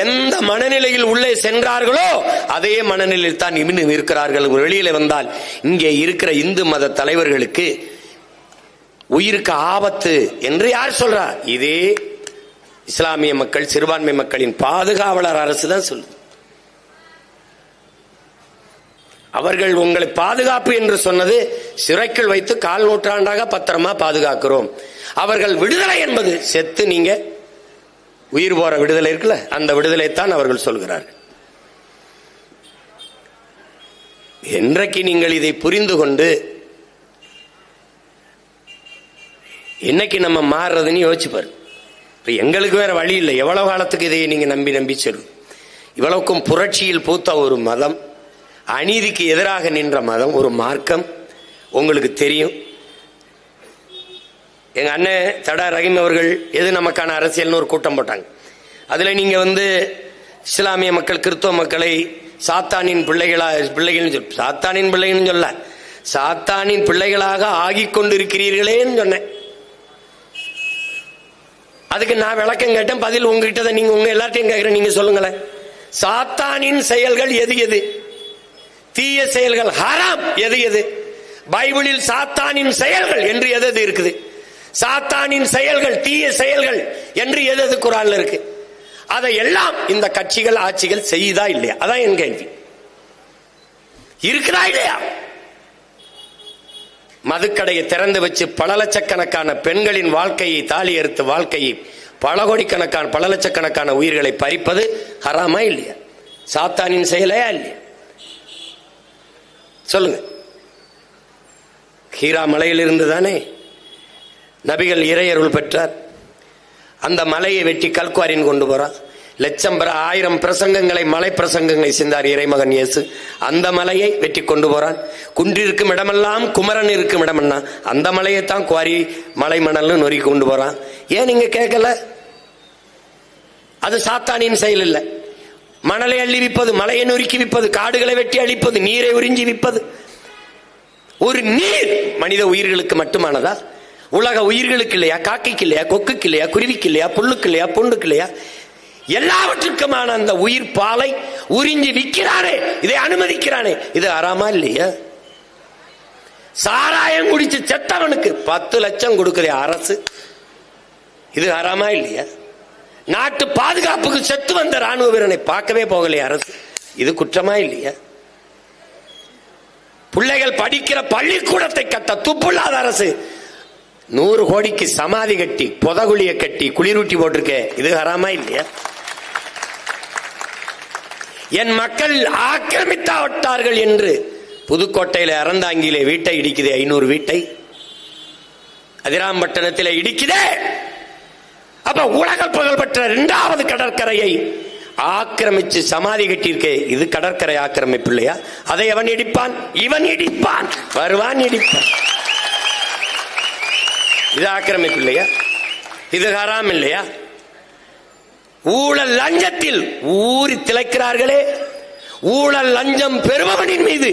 எந்த மனநிலையில் உள்ளே சென்றார்களோ அதே மனநிலையில் தான் இன்னும் இருக்கிறார்கள். வெளியில வந்தால் இங்கே இருக்கிற இந்து மத தலைவர்களுக்கு உயிருக்கு ஆபத்து என்று யார் சொல்றா? இதே இஸ்லாமிய மக்கள், சிறுபான்மை மக்களின் பாதுகாவலர் அரசு தான் சொல்லுது. அவர்கள் உங்களை பாதுகாப்பு என்று சொன்னது சிறைக்குள் வைத்து 1/4 நூற்றாண்டாக பத்திரமா பாதுகாக்கிறோம். அவர்கள் விடுதலை என்பது செத்து நீங்க உயிர் போற விடுதலை இருக்குல்ல, அந்த விடுதலை தான் அவர்கள் சொல்கிறார்கள். என்றைக்கு நீங்கள் இதை புரிந்து கொண்டு என்னைக்கு நம்ம மாறுறதுன்னு யோசிச்சு பாரு. எங்களுக்கு வேற வழி இல்லை. எவ்வளவு காலத்துக்கு இதை நீங்க நம்பி சொல்லும்? இவ்வளவுக்கும் புரட்சியில் பூத்த ஒரு மதம், அநீதிக்கு எதிராக நின்ற மதம், ஒரு மார்க்கம் உங்களுக்கு தெரியும். எங்க அண்ணன் தடா ரஹீம் அவர்கள் எது நமக்கான அரசியல்னு ஒரு கூட்டம் போட்டாங்க. அதுல நீங்க இஸ்லாமிய மக்கள், கிறிஸ்தவ மக்களை சாத்தானின் பிள்ளைகள் சாத்தானின் பிள்ளைகள்னு சொல்ல, சாத்தானின் பிள்ளைகளாக ஆகிக் கொண்டிருக்கிறீர்களேன்னு சொன்னேன். அதுக்கு நான் விளக்கம் கேட்டேன், பதில் உங்ககிட்ட நீங்க உங்க எல்லாத்தையும் கேட்கிறேன், நீங்க சொல்லுங்களேன். சாத்தானின் செயல்கள் எது எது? தீய செயல்கள் ஹராம் எது எது? பைபிளில் சாத்தானின் செயல்கள் என்று எது இருக்குது? சாத்தானின் செயல்கள், தீய செயல்கள் என்று எது குர்ஆன்ல இருக்கு? அதை எல்லாம் இந்த கட்சிகள், ஆட்சிகள் செய்யுதா இல்லையா? அதான் என் கேள்வி. இருக்குதா இல்லையா? மதுக்கடையை திறந்து வச்சு பல லட்சக்கணக்கான பெண்களின் வாழ்க்கையை, தாலி அறுத்து வாழ்க்கையை, பல கோடிக்கணக்கான பல லட்சக்கணக்கான உயிர்களை பறிப்பது ஹராமா இல்லையா? சாத்தானின் செயலையா இல்லையா? சொல்லுங்க. ஹீரா மலையில் இருந்து தானே நபிகள் இறையருள் பெற்றார். அந்த மலையை வெட்டி கல்குவாரின் கொண்டு போறான். 1000 பிரசங்கங்களை, மலை பிரசங்கங்களை சென்றார் இறைமகன் இயேசு. அந்த மலையை வெட்டி கொண்டு போறான். குன்றிருக்கும் இடமெல்லாம் குமரன் இருக்கும் இடமெல்லாம் அந்த மலையை தான் குவாரி மலை மணல்னு நொறுக்கி கொண்டு போறான். ஏன் நீங்க கேட்கல? அது சாத்தானின் செயல் இல்லை. மணலை அள்ளி விற்பது, மலையை நொறுக்கி விற்பது, காடுகளை வெட்டி அழிப்பது, நீரை உறிஞ்சி விற்பது. ஒரு நீர் மனித உயிர்களுக்கு மட்டுமானதா? உலக உயிர்களுக்கு இல்லையா? காக்கைக்கு இல்லையா? கொக்குக்கு இல்லையா? குருவிக்கு இல்லையா? புல்லுக்கு இல்லையா? பூண்டுக்கு இல்லையா? எல்லாவற்றுக்குமான அந்த உயிர் பாலை உறிஞ்சி விற்கிறானே, இதை அனுமதிக்கிறானே, இது ஹராமா இல்லையா? சாராயம் குடிச்சு செத்தவனுக்கு 10 லட்சம் கொடுக்குற அரசு, இது ஹராமா இல்லையா? நாட்டு பாதுகாப்புக்கு செத்து வந்த ராணுவ வீரனை பார்க்கவே போகலையே அரசு, இது குற்றமா இல்லையா? பிள்ளைகள் படிக்கிற பள்ளிக்கூடத்தை கட்ட துப்புள்ளாத அரசு 100 கோடிக்கு சமாதி கட்டி, புதகுழிய கட்டி, குளிரூட்டி போட்டிருக்க, இது ஹராமா இல்லையா? என் மக்கள் ஆக்கிரமித்தாவிட்டார்கள் என்று புதுக்கோட்டையில அறந்தாங்கிலே வீட்டை இடிக்குதே, 500 வீட்டை. அதிராம்பட்டினத்திலே இடிக்குதே. அப்ப உலக புகழ்பெற்ற 2வது கடற்கரையை ஆக்கிரமிச்சு சமாதி கட்டியிருக்கே, இது கடற்கரை ஆக்கிரமிப்பு இல்லையா? அதை அவன் இடிப்பான், இவன் இடிப்பான், வருவான் இடிப்பான். இது ஆக்கிரமிப்பு இல்லையா? இது ஹராம் இல்லையா? ஊழல் லஞ்சத்தில் ஊறி திளைக்கிறார்களே, ஊழல் லஞ்சம் பெறுபவனின் மீது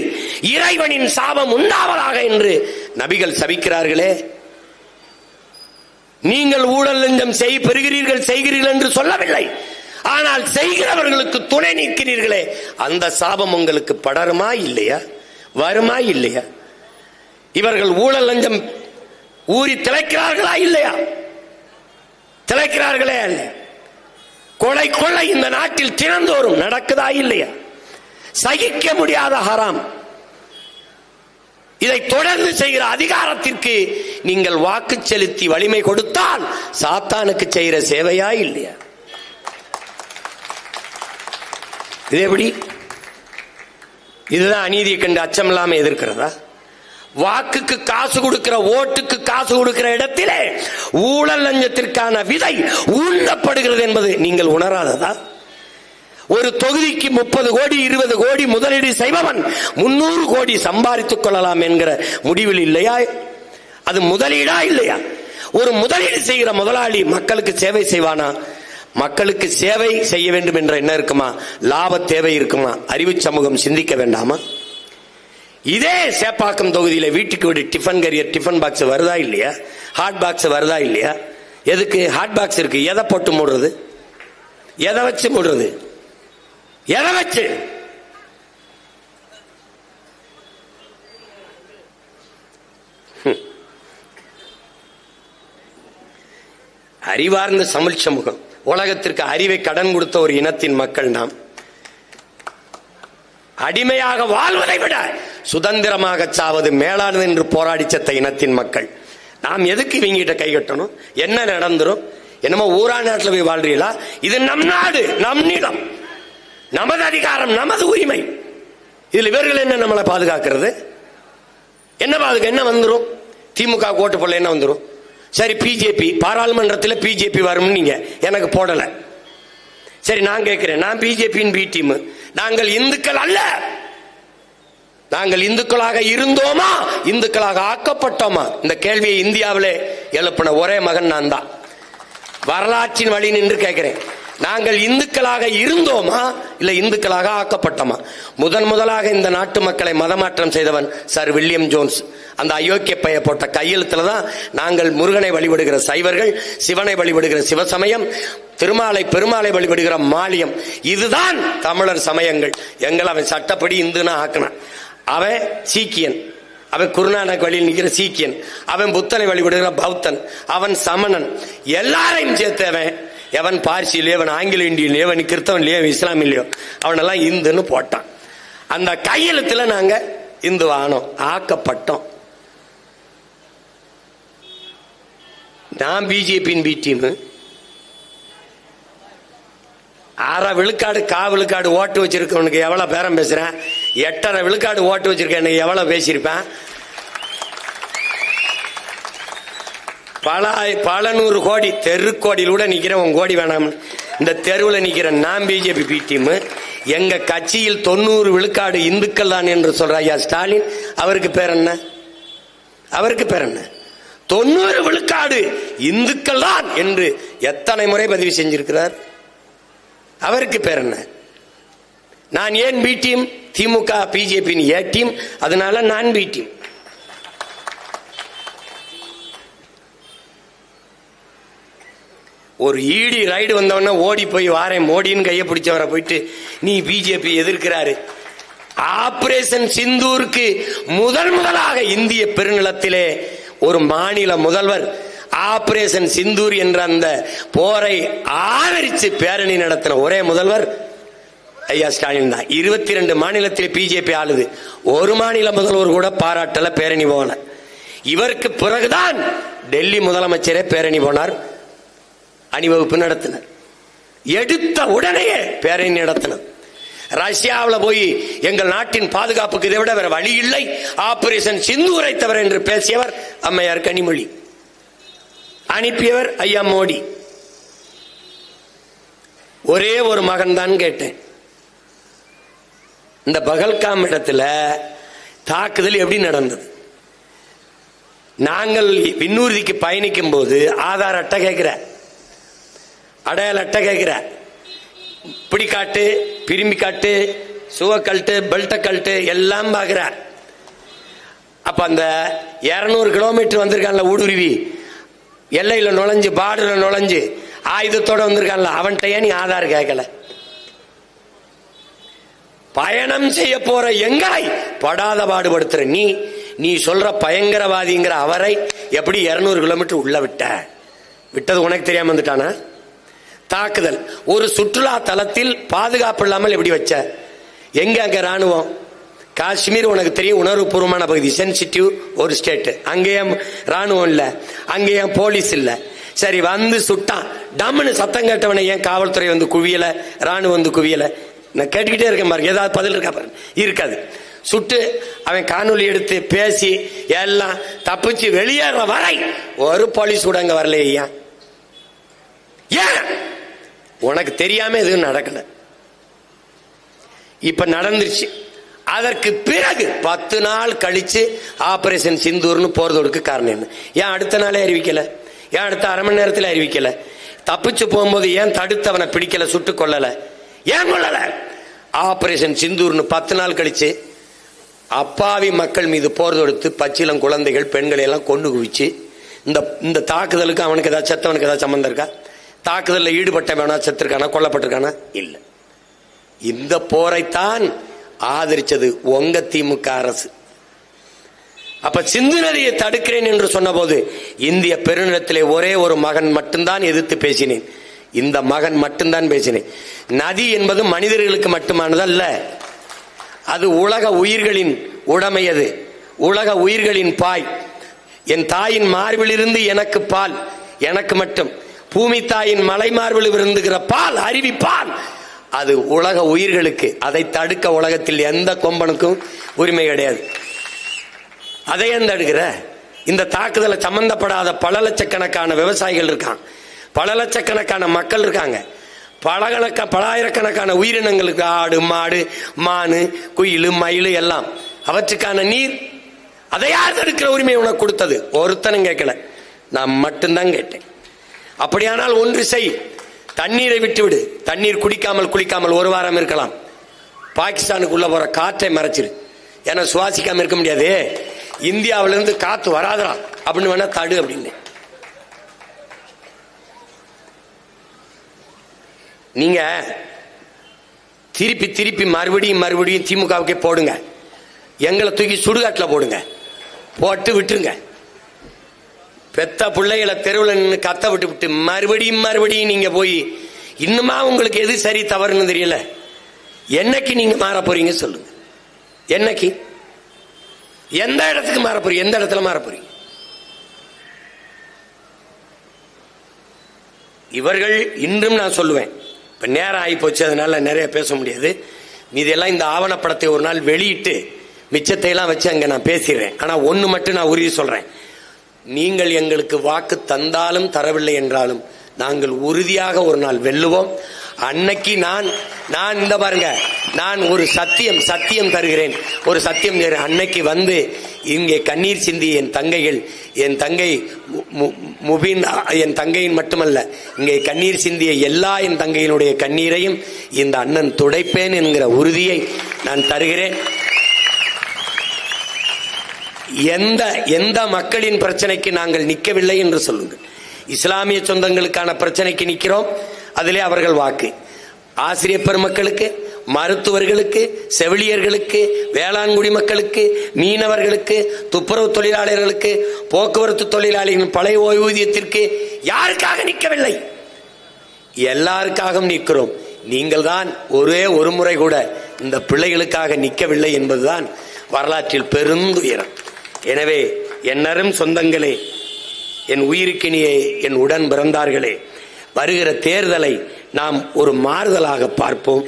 இறைவனின் சாபம் உண்டாவதாக என்று நபிகள் சபிக்கிறார்களே. நீங்கள் ஊழல் லஞ்சம் பெறுகிறீர்கள் என்று சொல்லவில்லை, ஆனால் செய்கிறவர்களுக்கு துணை நிற்கிறீர்களே, அந்த சாபம் உங்களுக்கு படருமா இல்லையா? வருமா இல்லையா? இவர்கள் ஊழல் லஞ்சம் ஊறி திளைக்கிறார்களா இல்லையா? திளைக்கிறார்களே இல்லையா? கொலை கொள்ளை இந்த நாட்டில் தினந்தோறும் நடக்குதா இல்லையா? சகிக்க முடியாத ஹராம் இதை தொடர்ந்து செய்கிற அதிகாரத்திற்கு நீங்கள் வாக்கு செலுத்தி வலிமை கொடுத்தால் சாத்தானுக்கு செய்கிற சேவையா இல்லையா? இது எப்படி? இதுதான் அநீதியை கண்டு அச்சம் இல்லாம எதிர்க்கிறதா? வாக்குக்கு காசு கொடுக்கிற, ஓட்டுக்கு காசு கொடுக்கிற இடத்திலே ஊழல் லஞ்சத்திற்கான விதை ஊண்டப்படுகிறது என்பது நீங்கள் உணராததா? ஒரு தொகுதிக்கு 30 கோடி 20 கோடி முதலீடு செய்பவன் 300 கோடி சம்பாதித்துக் கொள்ளலாம் என்கிற முடிவில் இல்லையா? அது முதலீடா இல்லையா? ஒரு முதலீடு செய்கிற முதலாளி மக்களுக்கு சேவை செய்வானா? மக்களுக்கு சேவை செய்ய வேண்டும் என்ற என்ன இருக்குமா? லாப தேவை இருக்குமா? அறிவு சமூகம் சிந்திக்க வேண்டாமா? இதே சேப்பாக்கம் தொகுதியில வீட்டுக்கு வீடு டிஃபன் கரியர், டிஃபன் பாக்ஸ் வருதா இல்லையா? ஹாட் பாக்ஸ் வருதா இல்லையா? எதுக்கு ஹாட் பாக்ஸ் இருக்கு? எதை போட்டு மூடுறது? எதை வச்சு மூடுறது? எதை வச்சு? அறிவார்ந்த தமிழ் சமூகம், உலகத்திற்கு அறிவை கடன் கொடுத்த ஒரு இனத்தின் மக்கள் நாம். அடிமையாக வாழ்வதை விட சுதந்திரமாக சாவது மேலானது என்று போராடி செத்த இனத்தின் மக்கள் நாம். எதுக்கு இவங்கிட்ட கை கட்டணும்? என்ன நடந்துரும்? என்னமோ ஊரா நாட்டில் போய் வாழ்றீங்களா? இது நம் நாடு, நம் நிலம், நமது அதிகாரம், நமது உரிமை. இதுல இவர்கள் என்ன நம்மளை பாதுகாக்கிறது? என்ன பாதுகா? என்ன வந்துடும்? திமுக ஓட்டு போடல என்ன வந்துடும்? சரி, பிஜேபி பாராளுமன்றத்தில் பிஜேபி வரும், நீங்க எனக்கு போடல. சரி, நான் கேட்கிறேன், நான் பிஜேபியின் பி டீம். நாங்கள் இந்துக்கள் அல்ல. நாங்கள் இந்துக்களாக இருந்தோமா, இந்துக்களாக ஆக்கப்பட்டோமா? இந்த கேள்வியை இந்தியாவிலே எழுப்பின ஒரே மகன் நான் தான். வரலாற்றின் வழி நின்று கேட்கிறேன், நாங்கள் இந்துக்களாக இருந்தோமா இல்ல இந்துக்களாக ஆக்கப்பட்டோமா? முதலாக இந்த நாட்டு மக்களை மதமாற்றம் செய்தவன் சர் வில்லியம் ஜோன்ஸ். அந்த அயோக்கிய பைய போட்ட கையெழுத்துல தான் நாங்கள் முருகனை வழிபடுகிற சைவர்கள், சிவனை வழிபடுகிற சிவசமயம், பெருமாளை வழிபடுகிற மாலியம், இதுதான் தமிழர் சமயங்கள். எங்களை அவன் சட்டப்படி இந்துனா ஆக்கினான். அவன் சீக்கியன், அவன் குருநானக் வழியில் நிற்கிற சீக்கியன், அவன் புத்தனை வழிபடுகிற பௌத்தன், அவன் சமணன். எல்லாரையும் சேர்த்தவன் எவன் பார்சியிலையோ, அவன் ஆங்கில இந்தியிலையோ, அவன் கிறிஸ்தவன்லையோ, இஸ்லாமிலையோ, அவனெல்லாம் இந்துன்னு போட்டான். அந்த கையெழுத்துல நாங்க இந்து ஆனோம், ஆக்கப்பட்டோம். நான் பிஜேபியின் பி டீம். 6 விழுக்காடு விழுக்காடு ஓட்டு வச்சிருக்கவனுக்கு எவ்வளவு பேரம் பேசுறேன்? 8.5 விழுக்காடு ஓட்டு வச்சிருக்கேன், எவ்வளவு பேசியிருப்பேன்? பல 100 கோடி தெருக்கோடியில் கூட நிக்கிறேன். உன் கோடி வேணாம், இந்த தெருவில் நிக்கிறேன். நான் பிஜேபி பி டீம். எங்க கட்சியில் 90 விழுக்காடு இந்துக்கள் தான் என்று சொல்ற ஐயா ஸ்டாலின், அவருக்கு பேர் என்ன? அவருக்கு பேர் என்ன? 90 விழுக்காடு இந்துக்கள் தான் என்று எத்தனை முறை பதிவு செஞ்சிருக்கிறார்? அவருக்கு பேர் என்ன? நான் ஏன் B team? DMK BJP A team, அதனால நான் பி டீம். ஒரு ஈடி ரைடு வந்தவன ஓடி போய் வாரேன் மோடின்னு கையை பிடிச்சவரை போயிட்டு நீ பிஜேபி எதிர்க்கிறாரு. ஆபரேஷன் சிந்தூருக்கு முதலாக இந்திய பெருநிலத்திலே ஒரு மாநில முதல்வர் ஆபரேஷன் சிந்தூர் என்ற அந்த போரை ஆதரித்து பேரணி நடத்தின ஒரே முதல்வர் ஐயா ஸ்டாலின் தான். 22 மாநிலத்தில் பிஜேபி ஆளுது. ஒரு மாநில முதல்வர் கூட பாராட்டல, பேரணி போகல. இவருக்கு பிறகுதான் டெல்லி முதலமைச்சரே பேரணி போனார், அணிவகுப்பு நடத்தினார். எடுத்த உடனேயே பேரணி நடத்தினார். ரஷ்யாவில் போய் எங்கள் நாட்டின் பாதுகாப்புக்கு இதை விட வேற வழி இல்லை, ஆபரேஷன் சிந்தூரை தவிர என்று பேசியவர் அம்மையார் கனிமொழி. அனுப்பியவர் ஐயா மோடி. ஒரே ஒரு மகன் தான் கேட்டேன். இந்த பகல்காம் இடத்துல தாக்குதல் எப்படி நடந்தது? நாங்கள் விண்ணூர்திக்கு பயணிக்கும் போது ஆதார் அட்டை கேட்கிற, அடையாள அட்டை கேட்கிற, பிடி காட்டு, பிரிம்பி காட்டு, சுவ கல்ட்டு, பெல்ட்ட கல்ட்டு எல்லாம் பாக்குற. அப்ப அந்த 200 கிலோமீட்டர் வந்திருக்கான்ல ஊடுருவி, எல்லையில நுழைஞ்சு, பார்டர்ல நுழைஞ்சு ஆயுதத்தோட வந்திருக்கான்ல, அவன்கிட்ட நீ ஆதார் கேட்கல? பயணம் செய்ய போற எங்களை படாத பாடுபடுத்துற நீ சொல்ற பயங்கரவாதிங்கிற அவரை எப்படி 200 கிலோமீட்டர் உள்ள விட்டது உனக்கு தெரியாம வந்துட்டானா? தாக்குதல் ஒரு சுற்றுலா தலத்தில் பாதுகாப்பு இல்லாமல் எப்படி வச்ச? எங்க அங்க ராணுவம்? காஷ்மீர் உனக்கு தெரியும், உணர்வுபூர்வமான பகுதி, சென்சிட்டிவ் ஒரு ஸ்டேட். அங்கேயும் ராணுவம் இல்ல, அங்கேயும் போலீஸ் இல்ல. சரி, வந்து சுட்டான், டம்னு சத்தம் கேட்டவனை ஏன் காவல்துறை வந்து குவியல, ராணுவம் வந்து குவியல? நான் கேட்டுக்கிட்டே இருக்கேன் பாருங்க, ஏதாவது பதில் இருக்கா பாருங்க. இருக்காது. சுட்டு அவன் காணொலி எடுத்து பேசி எல்லாம் தப்பிச்சு வெளியேற வரை ஒரு போலீஸ் கூட அங்க வரலையா? ஏன்? உனக்கு தெரியாம எதுவும் நடக்கல, இப்ப நடந்துருச்சு. அதற்கு பிறகு 10 நாள் கழிச்சு ஆபரேஷன் சிந்தூர்னு போறதோடுக்கு காரணம் என்ன? ஏன் அடுத்த நாளே அறிவிக்கல? ஏன் அடுத்த அரை மணி நேரத்தில் அறிவிக்கல? தப்பிச்சு போகும்போது ஏன் தடுத்தவனை பிடிக்கல, சுட்டு கொல்லல? ஏன் கொல்லல? ஆபரேஷன் சிந்தூர்னு 10 நாள் கழிச்சு அப்பாவி மக்கள் மீது போர் தொடுத்து பச்சிலம் குழந்தைகள் பெண்களை எல்லாம் கொண்டு குவிச்சு, இந்த தாக்குதலுக்கு அவனுக்கு ஏதாவது செத்தவனுக்கு ஏதாவது சம்பந்தம் இருக்கா? தாக்குதலில் ஈடுபட்டவனா செத்துருக்கானா, கொல்லப்பட்டிருக்கானா? இல்லை. இந்த போரைத்தான் ஆதரிச்சது உங்க திமுக அரசு. அப்ப சிந்து நதியை தடுக்கிறேன் என்று சொன்ன போது இந்திய பெருநிலத்திலே ஒரே ஒரு மகன் மட்டும்தான் எதிர்த்து பேசினேன். இந்த மகன் மட்டும்தான் பேசினேன். நதி என்பது மனிதர்களுக்கு மட்டுமானதல்ல, அது உலக உயிர்களின் உடைமையது, உலக உயிர்களின் பாய். என் தாயின் மார்பிலிருந்து எனக்கு பால், எனக்கு மட்டும். பூமி தாயின் மலை மார்பில் விருந்துகிற பால், அருவி பால், அது உலக உயிர்களுக்கு. அதை தடுக்க உலகத்தில் எந்த கொம்பனுக்கும் உரிமை கிடையாது. அதை ஏன் தடுக்கிற? இந்த தாக்குதலை சம்பந்தப்படாத பல லட்சக்கணக்கான விவசாயிகள் இருக்காங்க, பல லட்சக்கணக்கான மக்கள் இருக்காங்க, பலாயிரக்கணக்கான உயிரினங்களுக்கு, ஆடு மாடு மானு குயில் மயில் எல்லாம், அவற்றுக்கான நீர். அதை யார் தடுக்கிற உரிமை உனக்கு கொடுத்தது? ஒருத்தனும் கேட்கல, நான் மட்டும்தான் கேட்டேன். அப்படியானால் ஒன்று செய், தண்ணீரை விட்டுவிடு. தண்ணீர் குளிக்காமல் ஒரு வாரம் இருக்கலாம். பாகிஸ்தானுக்குள்ள போற காற்றை மறைச்சிரு, ஏன்னா சுவாசிக்காம இருக்க முடியாது. இந்தியாவிலிருந்து காத்து வராதா அப்படின்னு வேணா தடு அப்படின்னு. நீங்க திருப்பி மறுபடியும் திமுகவுக்கே போடுங்க, எங்களை தூக்கி சுடுகாட்டில் போடுங்க, போட்டு விட்டுருங்க. பெத்த பிள்ளைகளை தெருவில் நின்று கத்த விட்டு மறுபடியும் நீங்க போய் இன்னுமா உங்களுக்கு எது சரி தவறுன்னு தெரியல. என்னைக்கு நீங்க மாற போறீங்க சொல்லுங்க? என்னைக்கு, எந்த இடத்துக்கு மாற போறீங்க? எந்த இடத்துல மாற போறீங்க? இவர்கள் இன்றும் நான் சொல்லுவேன், இப்ப நேரம் ஆகி போச்சு, அதனால நிறைய பேச முடியாது. மீதெல்லாம் இந்த ஆவணப்படத்தை ஒரு நாள் வெளியிட்டு மிச்சத்தை எல்லாம் வச்சு அங்க நான் பேசிடுறேன். ஆனா ஒண்ணு மட்டும் நான் உறுதி சொல்றேன், நீங்கள் எங்களுக்கு வாக்கு தந்தாலும் தரவில்லை என்றாலும் நாங்கள் உறுதியாக ஒரு நாள் வெல்லுவோம். அன்னைக்கு நான் இந்த பாருங்க, நான் ஒரு சத்தியம் தருகிறேன், ஒரு சத்தியம் தருகிறேன். அன்னைக்கு வந்து இங்கே கண்ணீர் சிந்தி என் தங்கைகள், என் தங்கை முபின், என் தங்கையின் மட்டுமல்ல, இங்கே கண்ணீர் சிந்திய எல்லா என் தங்கையினுடைய கண்ணீரையும் இந்த அண்ணன் துடைப்பேன் என்கிற உறுதியை நான் தருகிறேன். எந்த மக்களின் பிரச்சனைக்கு நாங்கள் நிற்கவில்லை என்று சொல்லுங்கள். இஸ்லாமிய சொந்தங்களுக்கான பிரச்சனைக்கு நிற்கிறோம், அதிலே அவர்கள் வாக்கு. ஆசிரியர் பெருமக்களுக்கு, மருத்துவர்களுக்கு, செவிலியர்களுக்கு, வேளாண்குடி மக்களுக்கு, மீனவர்களுக்கு, துப்புரவு தொழிலாளர்களுக்கு, போக்குவரத்து தொழிலாளிகளின் பழைய ஓய்வூதியத்திற்கு யாருக்காக நிற்கவில்லை? எல்லாருக்காகவும் நிற்கிறோம். நீங்கள் தான் ஒரே ஒரு முறை கூட இந்த பிள்ளைகளுக்காக நிற்கவில்லை என்பதுதான் வரலாற்றில் பெருந்துயரம். எனவே என் அரும் சொந்தங்களே, என் உயிருக்கினிய என் உடன் பிறந்தார்களே, வருகிற தேர்தலை நாம் ஒரு மாறுதலாக பார்ப்போம்,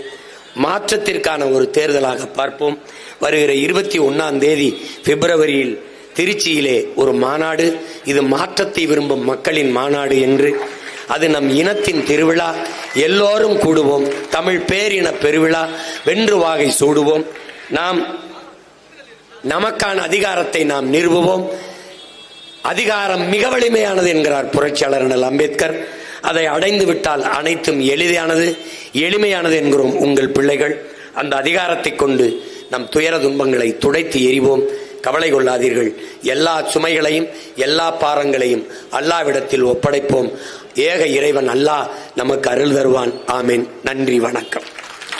மாற்றத்திற்கான ஒரு தேர்தலாக பார்ப்போம். வருகிற 21ஆம் தேதி பிப்ரவரியில் திருச்சியிலே ஒரு மாநாடு, இது மாற்றத்தை விரும்பும் மக்களின் மாநாடு என்று. அது நம் இனத்தின் திருவிழா, எல்லோரும் கூடுவோம், தமிழ் பேரின பெருவிழா, வென்று வாகை சூடுவோம். நாம் நமக்கான அதிகாரத்தை நாம் நிறுவுவோம். அதிகாரம் மிக வலிமையானது என்கிறார் புரட்சியாளர் அண்ணல் அம்பேத்கர். அதை அடைந்து விட்டால் அனைத்தும் எளிமையானது என்கிறோம் உங்கள் பிள்ளைகள். அந்த அதிகாரத்தை கொண்டு நம் துயர துன்பங்களை துடைத்து எறிவோம். கவலை கொள்ளாதீர்கள். எல்லா சுமைகளையும் எல்லா பாரங்களையும் அல்லாஹ்விடத்தில் ஒப்படைப்போம். ஏக இறைவன் அல்லாஹ் நமக்கு அருள் தருவான். ஆமீன். நன்றி, வணக்கம்.